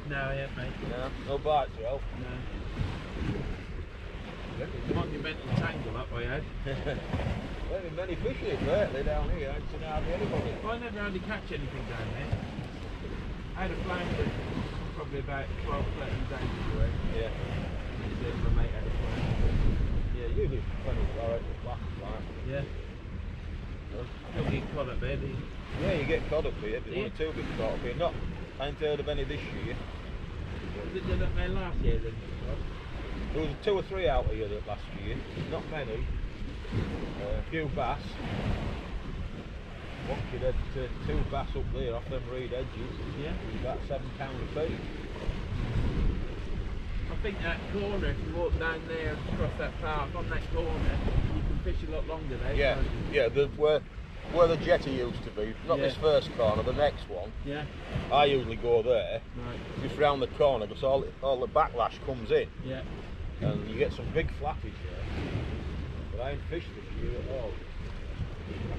No, I haven't, mate. No bites, Joe? No. Monumental tangle up I had. There have been many fishing lately down here. I haven't seen hardly anybody. Well, I never hardly catch anything down there. I had a flounder probably about 12, 13 days away. Yeah. Then my mate had a flounder. Yeah, usually 20 alright, black and white. Yeah. Don't get caught up there, do you? Yeah, you get caught up here, but one or two get caught up here. Not, I ain't heard of any this year. Was it done up there last year then? There was 2 or 3 out here that last year, not many. A few bass. What you had 2 bass up there off them reed edges. Yeah. It was about £7 a feet. I think that corner, if you walk down there across that park, on that corner, you can fish a lot longer there. Yeah, can't you? yeah. Where the jetty used to be, not this first corner, the next one. Yeah. I usually go there, Right. just round the corner, because all the backlash comes in, Yeah. and you get some big flatties there. But I ain't fished this year at all.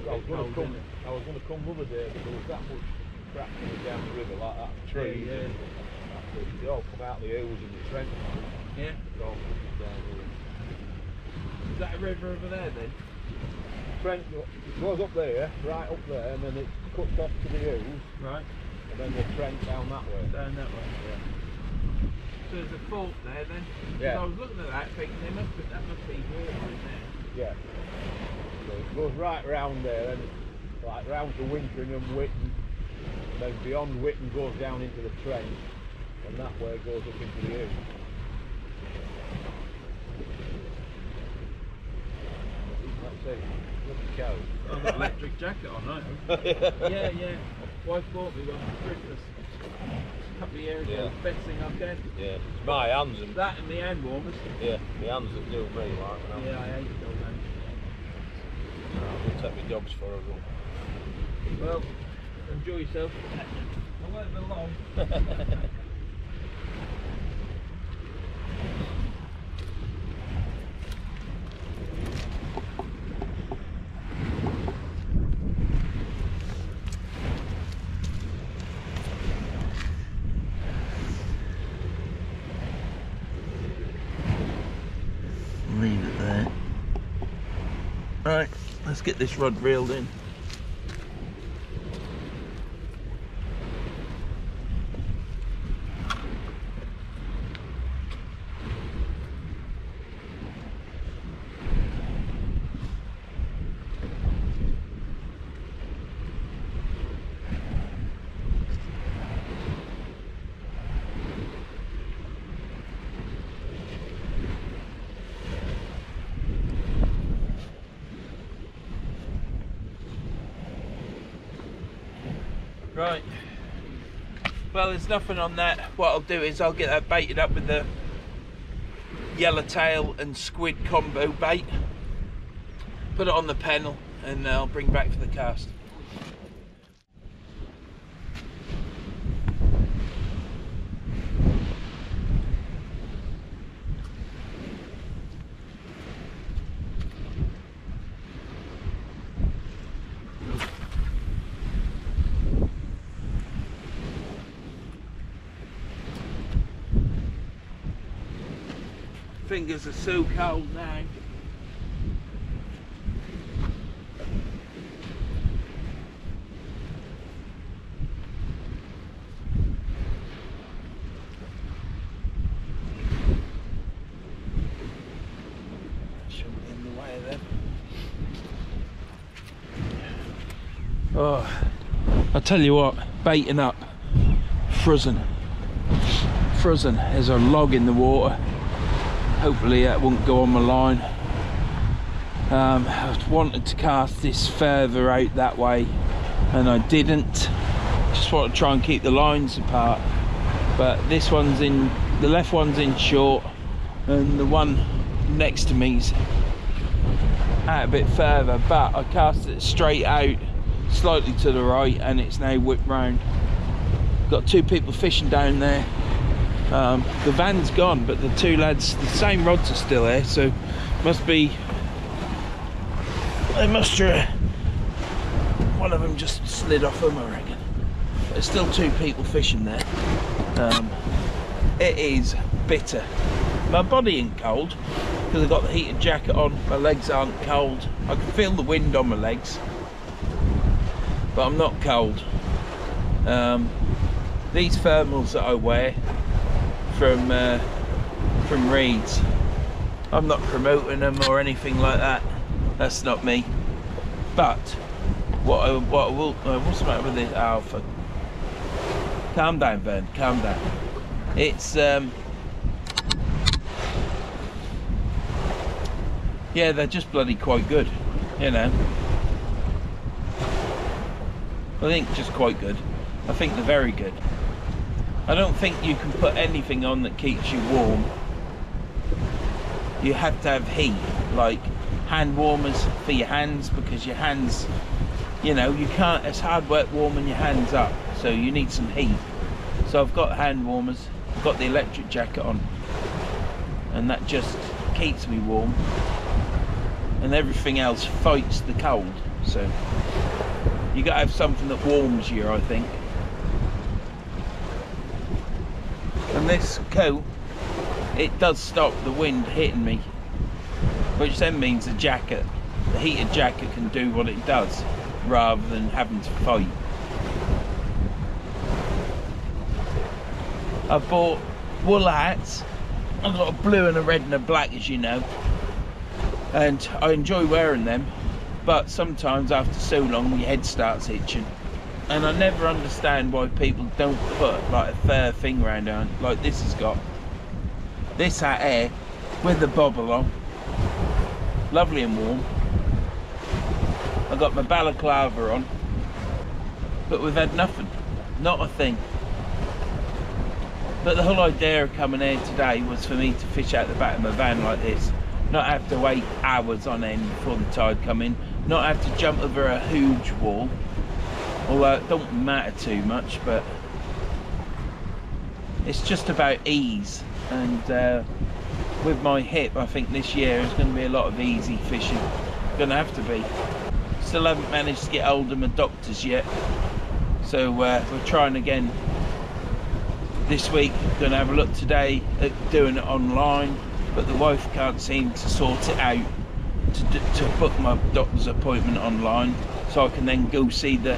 I was going to come the other day, but there was that much crap coming down the river, like that tree. Yeah. They all come out the ooze and the trench. Yeah. They're all down here. Is that a river over there then? Trent goes up there, right up there, and then it cuts off to the ooze, Right. and then the Trent down that way. Down that way. Yeah. So there's a fault there then? 'Cause Yeah. I was looking at that thinking that must be water in there. Yeah. So it goes right round there, and like round to Wintering and Whitten, and then beyond Whitten goes down into the Trent, and that way goes up into the ooze. That's it. Look at cows. I've got an electric jacket on, I have. Yeah. Wife bought me one for Christmas a couple of years ago. Yeah. Best thing I've done. Yeah. It's my hands and That and the hand warmers. yeah, my hands that do me like. And Yeah, I hate those hands. I'll take my dogs for a run. Well, enjoy yourself. I won't be long. Leave it there. Right, let's get this rod reeled in. Right, well there's nothing on that. What I'll do is I'll get that baited up with the yellowtail and squid combo bait, put it on the pennel, and I'll bring back for the cast. Fingers are so cold now. Shouldn't be in the way of them. Oh, I'll tell you what, baiting up, frozen. There's a log in the water. Hopefully that won't go on my line. I wanted to cast this further out that way and I didn't. Just want to try and keep the lines apart. But this one's in, the left one's in short and the one next to me's out a bit further, but I cast it straight out, slightly to the right, and it's now whipped round. Got 2 people fishing down there. The van's gone, but the 2 lads, the same rods are still there, so must be, they must have, one of them just slid off them, I reckon. There's still 2 people fishing there. It is bitter. My body ain't cold because I've got the heated jacket on. My legs aren't cold. I can feel the wind on my legs, but I'm not cold. These thermals that I wear from Reeds, I'm not promoting them or anything like that. That's not me. But what I will, what's the matter with this? Oh, fuck. Calm down, Vern. Calm down. It's yeah, they're just bloody quite good, you know. I think just quite good. I think they're very good. I don't think you can put anything on that keeps you warm. You have to have heat, like hand warmers for your hands, because your hands, you know, you can't, it's hard work warming your hands up, so you need some heat. So I've got hand warmers, I've got the electric jacket on, and that just keeps me warm, and everything else fights the cold. So you gotta have something that warms you, I think. And this coat, it does stop the wind hitting me, which then means the jacket, the heated jacket, can do what it does rather than having to fight. I bought wool hats. I've got a blue and a red and a black, as you know, and I enjoy wearing them, but sometimes after so long your head starts itching, and I never understand why people don't put like a fur thing around it, like this has got. This hat here with the bobble on, lovely and warm. I've got my balaclava on, but we've had nothing, not a thing. But the whole idea of coming here today was for me to fish out the back of my van like this, not have to wait hours on end before the tide come in, not have to jump over a huge wall, although it don't matter too much, but it's just about ease. And with my hip, I think this year is going to be a lot of easy fishing. Going to have to be. Still haven't managed to get hold of my doctors yet, so we're trying again this week. Going to have a look today at doing it online, but the wife can't seem to sort it out to book my doctor's appointment online, so I can then go see the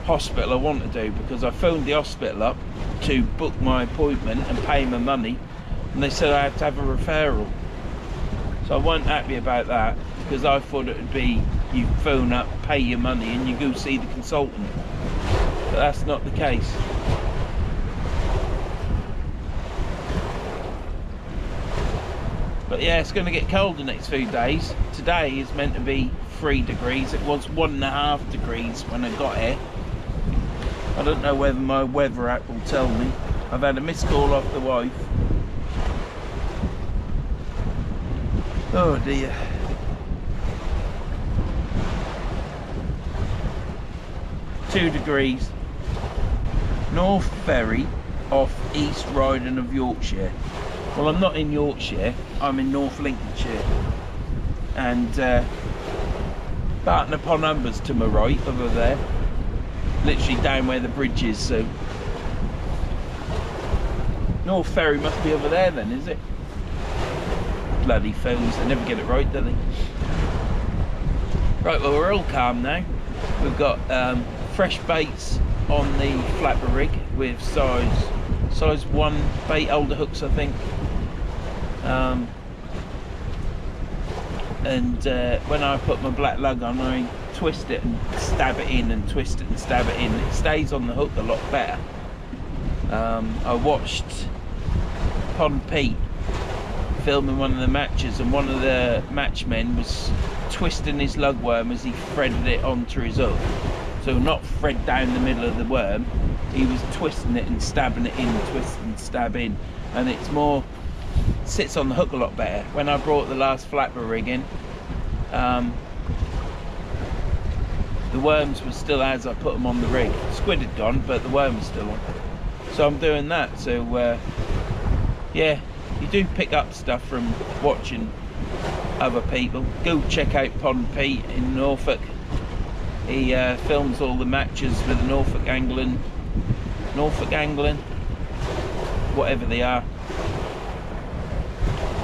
hospital I want to do, because I phoned the hospital up to book my appointment and pay my money, and they said I have to have a referral. So I wasn't happy about that, because I thought it would be you phone up, pay your money, and you go see the consultant, but that's not the case. But yeah, it's going to get cold the next few days. Today is meant to be 3 degrees. It was 1.5 degrees when I got here. I don't know whether my weather app will tell me. I've had a missed call off the wife. Oh dear. Two degrees. North Ferry off East Riding of Yorkshire. Well, I'm not in Yorkshire, I'm in North Lincolnshire. And Barton upon Humber's to my right over there. Literally down where the bridge is, so North Ferry must be over there then, is it? Bloody phones, they never get it right, do they? Right, well, we're all calm now. We've got fresh baits on the flapper rig with size 1 bait holder hooks, I think. When I put my black lug on, I twist it and stab it in, and twist it and stab it in. It stays on the hook a lot better. I watched Pond Pete filming one of the matches, and one of the matchmen was twisting his lugworm as he threaded it onto his hook. So not thread down the middle of the worm, he was twisting it and stabbing it in, twist and stab in, and it's more, sits on the hook a lot better. When I brought the last flapper rig in, the worms were still as I put them on the rig. Squid had gone, but the worm was still on. So I'm doing that. So yeah, you do pick up stuff from watching other people. Go check out Pond Pete in Norfolk. He films all the matches with Norfolk Angling, whatever they are.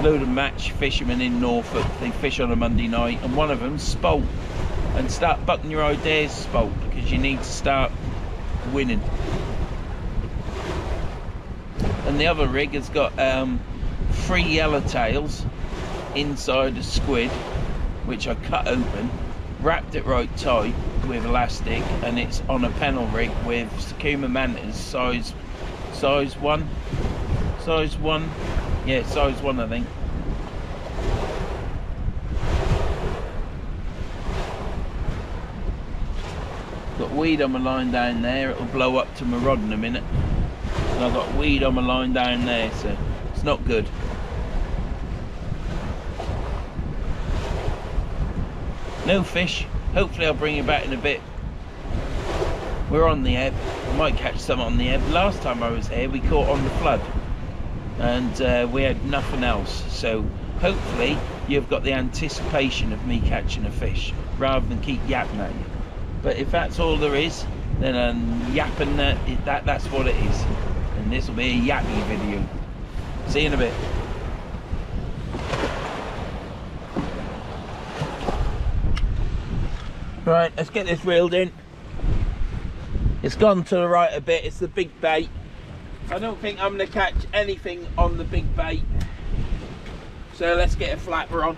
Load of match fishermen in Norfolk. They fish on a Monday night, and one of them spolt. And start bucking your ideas, spolt, because you need to start winning. And the other rig has got 3 yellowtails inside a squid, which I cut open, wrapped it right tight with elastic, and it's on a pennel rig with Sakuma mantas, size 1, yeah, size 1 I think. Got weed on my line down there. It'll blow up to my rod in a minute. And I've got weed on my line down there, so it's not good. No fish. Hopefully I'll bring you back in a bit. We're on the ebb. I might catch some on the ebb. Last time I was here we caught on the flood, and we had nothing else, so hopefully you've got the anticipation of me catching a fish rather than keep yapping at you. But if that's all there is, then I'm yapping that's what it is, and this will be a yappy video. See you in a bit. Right, let's get this reeled in. It's gone to the right a bit. It's the big bait. I don't think I'm going to catch anything on the big bait, so let's get a flapper on.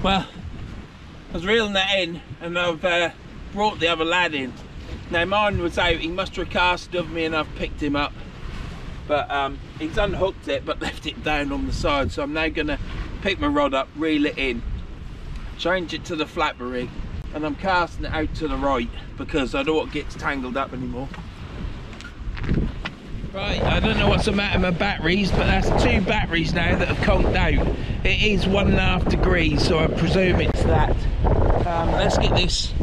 Well, I was reeling that in, and I've brought the other lad in. Now mine was out, he must have cast of me and I've picked him up. But he's unhooked it but left it down on the side, so I'm now going to pick my rod up, reel it in, change it to the flapper rig, and I'm casting it out to the right because I don't want it gets tangled up anymore. Right, I don't know what's the matter with my batteries, but that's 2 batteries now that have conked out. It is 1.5 degrees, so I presume it's that. Let's get this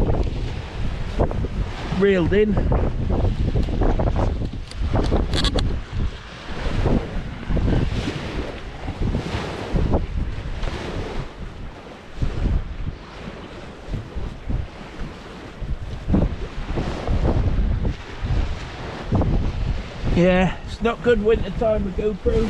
reeled in. Yeah, it's not good winter time with GoPros.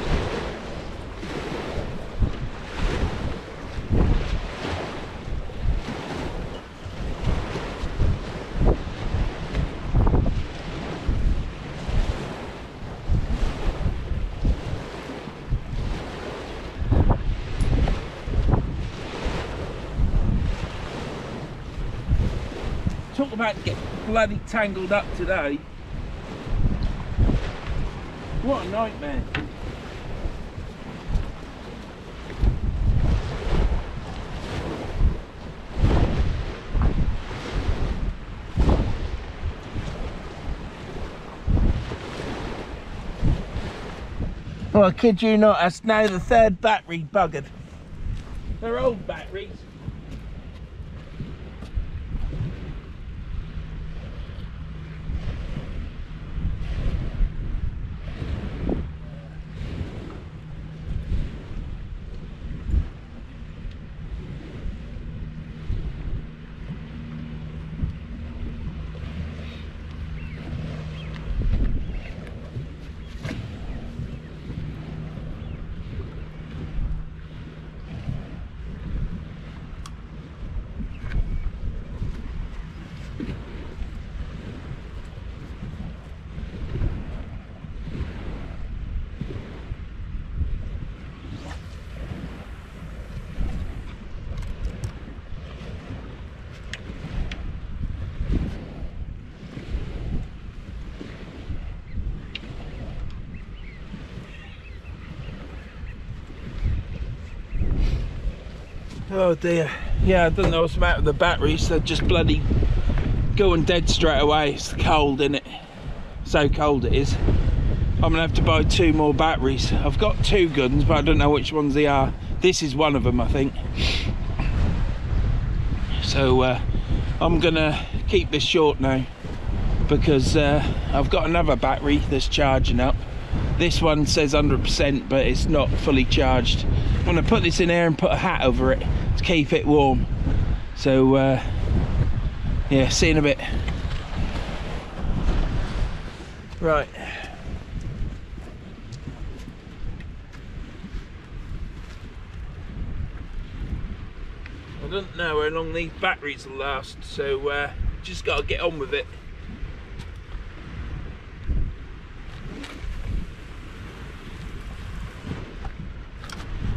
Talk about to get bloody tangled up today. What a nightmare. Well, I kid you not, that's now the 3rd battery buggered. They're old batteries. Oh dear. Yeah, I don't know what's the matter with the batteries. They're just bloody going dead straight away. It's cold, isn't it? So cold it is. I'm gonna have to buy 2 more batteries. I've got 2 guns, but I don't know which ones they are. This is one of them, I think. So I'm gonna keep this short now because I've got another battery that's charging up. This one says 100%, but it's not fully charged. I'm gonna put this in here and put a hat over it to keep it warm. So yeah, see you in a bit. Right. I don't know how long these batteries will last, so just got to get on with it.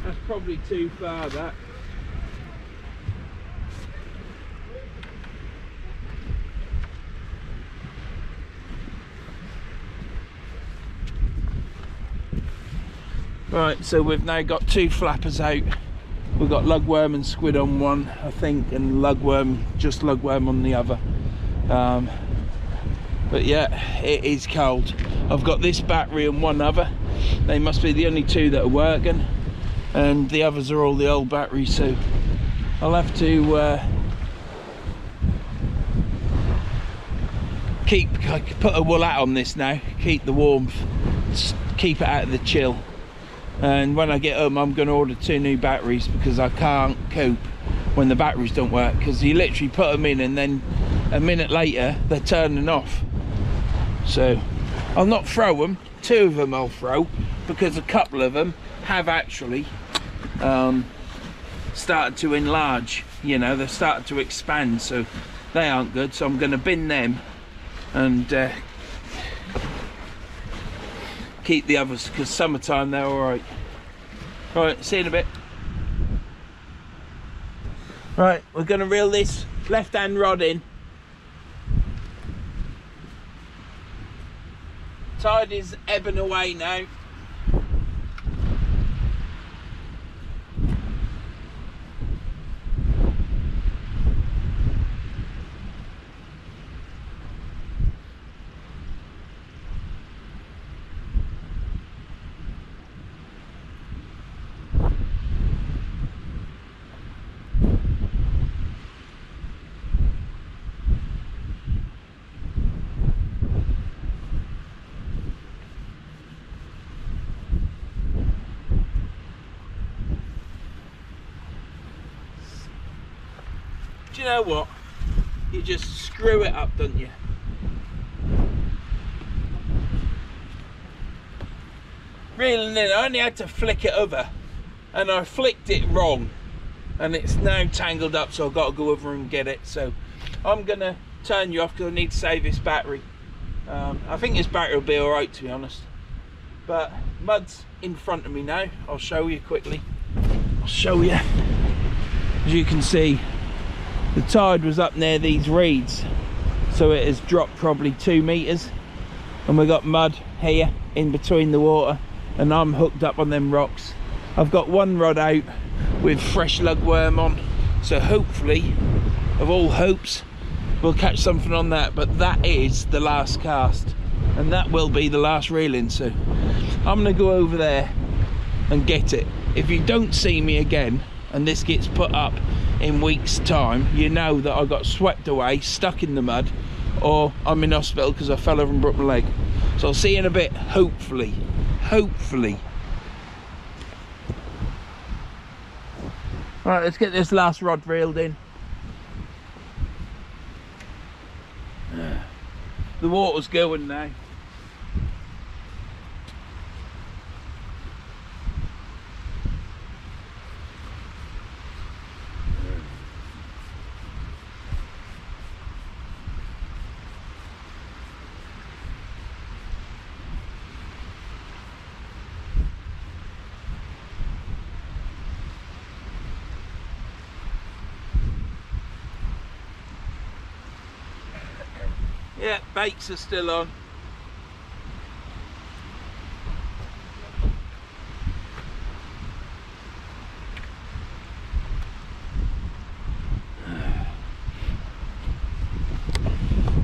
That's probably too far, that. Right, so we've now got 2 flappers out. We've got lugworm and squid on one, I think, and lugworm, just lugworm on the other. But yeah, it is cold. I've got this battery and one other. They must be the only 2 that are working, and the others are all the old batteries, so I'll have to put a wool hat on this now, keep the warmth, keep it out of the chill. And when I get home, I'm going to order 2 new batteries because I can't cope when the batteries don't work, because you literally put them in and then a minute later they're turning off. So I'll not throw them. 2 of them I'll throw, because a couple of them have actually started to enlarge, you know, they've started to expand, so they aren't good. So I'm going to bin them and keep the others, because summertime they're alright. Right, see you in a bit. Right, we're going to reel this left hand rod in. Tide is ebbing away now. Do you know what? You just screw it up, don't you? Reeling in, I only had to flick it over, and I flicked it wrong, and it's now tangled up, so I've got to go over and get it. So I'm gonna turn you off because I need to save this battery. I think this battery will be alright, to be honest. But mud's in front of me now. I'll show you quickly. I'll show you. As you can see, the tide was up near these reeds, so it has dropped probably 2 meters, and we got mud here in between the water, and I'm hooked up on them rocks. I've got 1 rod out with fresh lugworm on, so hopefully, of all hopes, we'll catch something on that. But that is the last cast, and that will be the last reeling. So I'm gonna go over there and get it. If you don't see me again and this gets put up in weeks time, you know that I got swept away, stuck in the mud, or I'm in hospital because I fell over and broke my leg. So I'll see you in a bit, hopefully. Right, let's get this last rod reeled in. The water's going now. Yeah, baits are still on.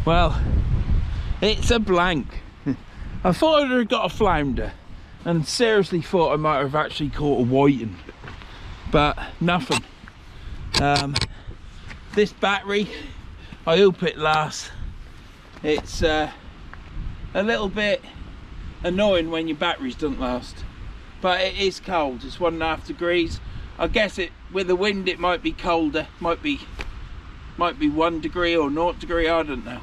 Well, it's a blank. I thought I'd have got a flounder, and seriously thought I might have actually caught a whiting, but nothing. This battery, I hope it lasts. It's a little bit annoying when your batteries don't last, but it is cold. It's 1.5 degrees. I guess it, with the wind, it might be colder. Might be 1 degree or 0 degree, I don't know.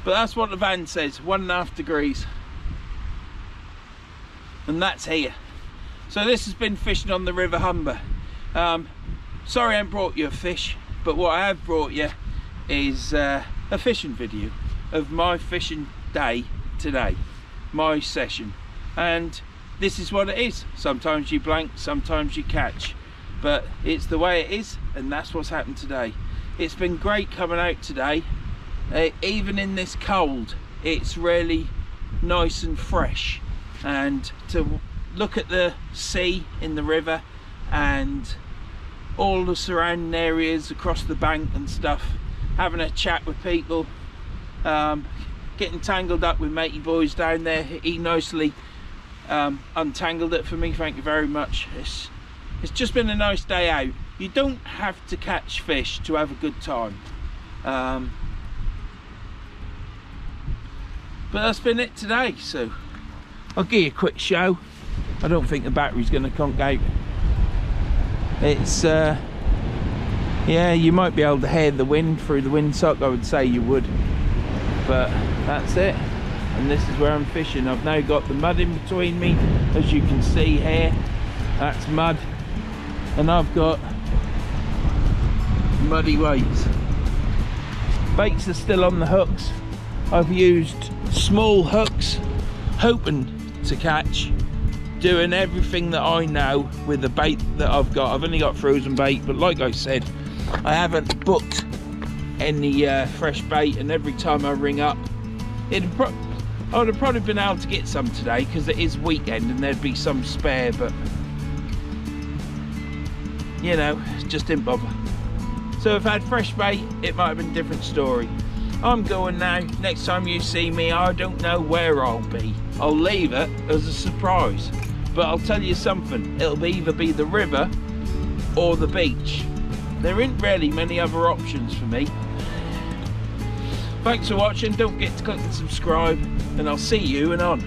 But that's what the van says, 1.5 degrees. And that's here. So this has been fishing on the River Humber. Sorry I haven't brought you a fish, but what I have brought you is a fishing video of my fishing day today, my session. And this is what it is. Sometimes you blank, sometimes you catch, but it's the way it is, and that's what's happened today. It's been great coming out today. Even in this cold, it's really nice and fresh, and to look at the sea in the river and all the surrounding areas across the bank and stuff, having a chat with people, getting tangled up with matey boys down there. He nicely untangled it for me, thank you very much. It's just been a nice day out. You don't have to catch fish to have a good time, but that's been it today. So I'll give you a quick show. I don't think the battery's going to conk out. It's yeah, you might be able to hear the wind through the windsock. I would say you would, but that's it. And this is where I'm fishing. I've now got the mud in between me, as you can see here. That's mud, and I've got muddy waves. Baits are still on the hooks. I've used small hooks, hoping to catch, doing everything that I know with the bait that I've got. I've only got frozen bait, but like I said, I haven't booked any fresh bait, and every time I ring up, I would have probably been able to get some today because it is weekend and there'd be some spare, but you know, it just didn't bother. So if I had fresh bait, it might have been a different story. I'm going now. Next time you see me, I don't know where I'll be. I'll leave it as a surprise, but I'll tell you something, it'll either be the river or the beach. There isn't really many other options for me. Thanks for watching. Don't forget to click and subscribe, and I'll see you and on.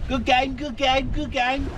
Good game, good game, good game.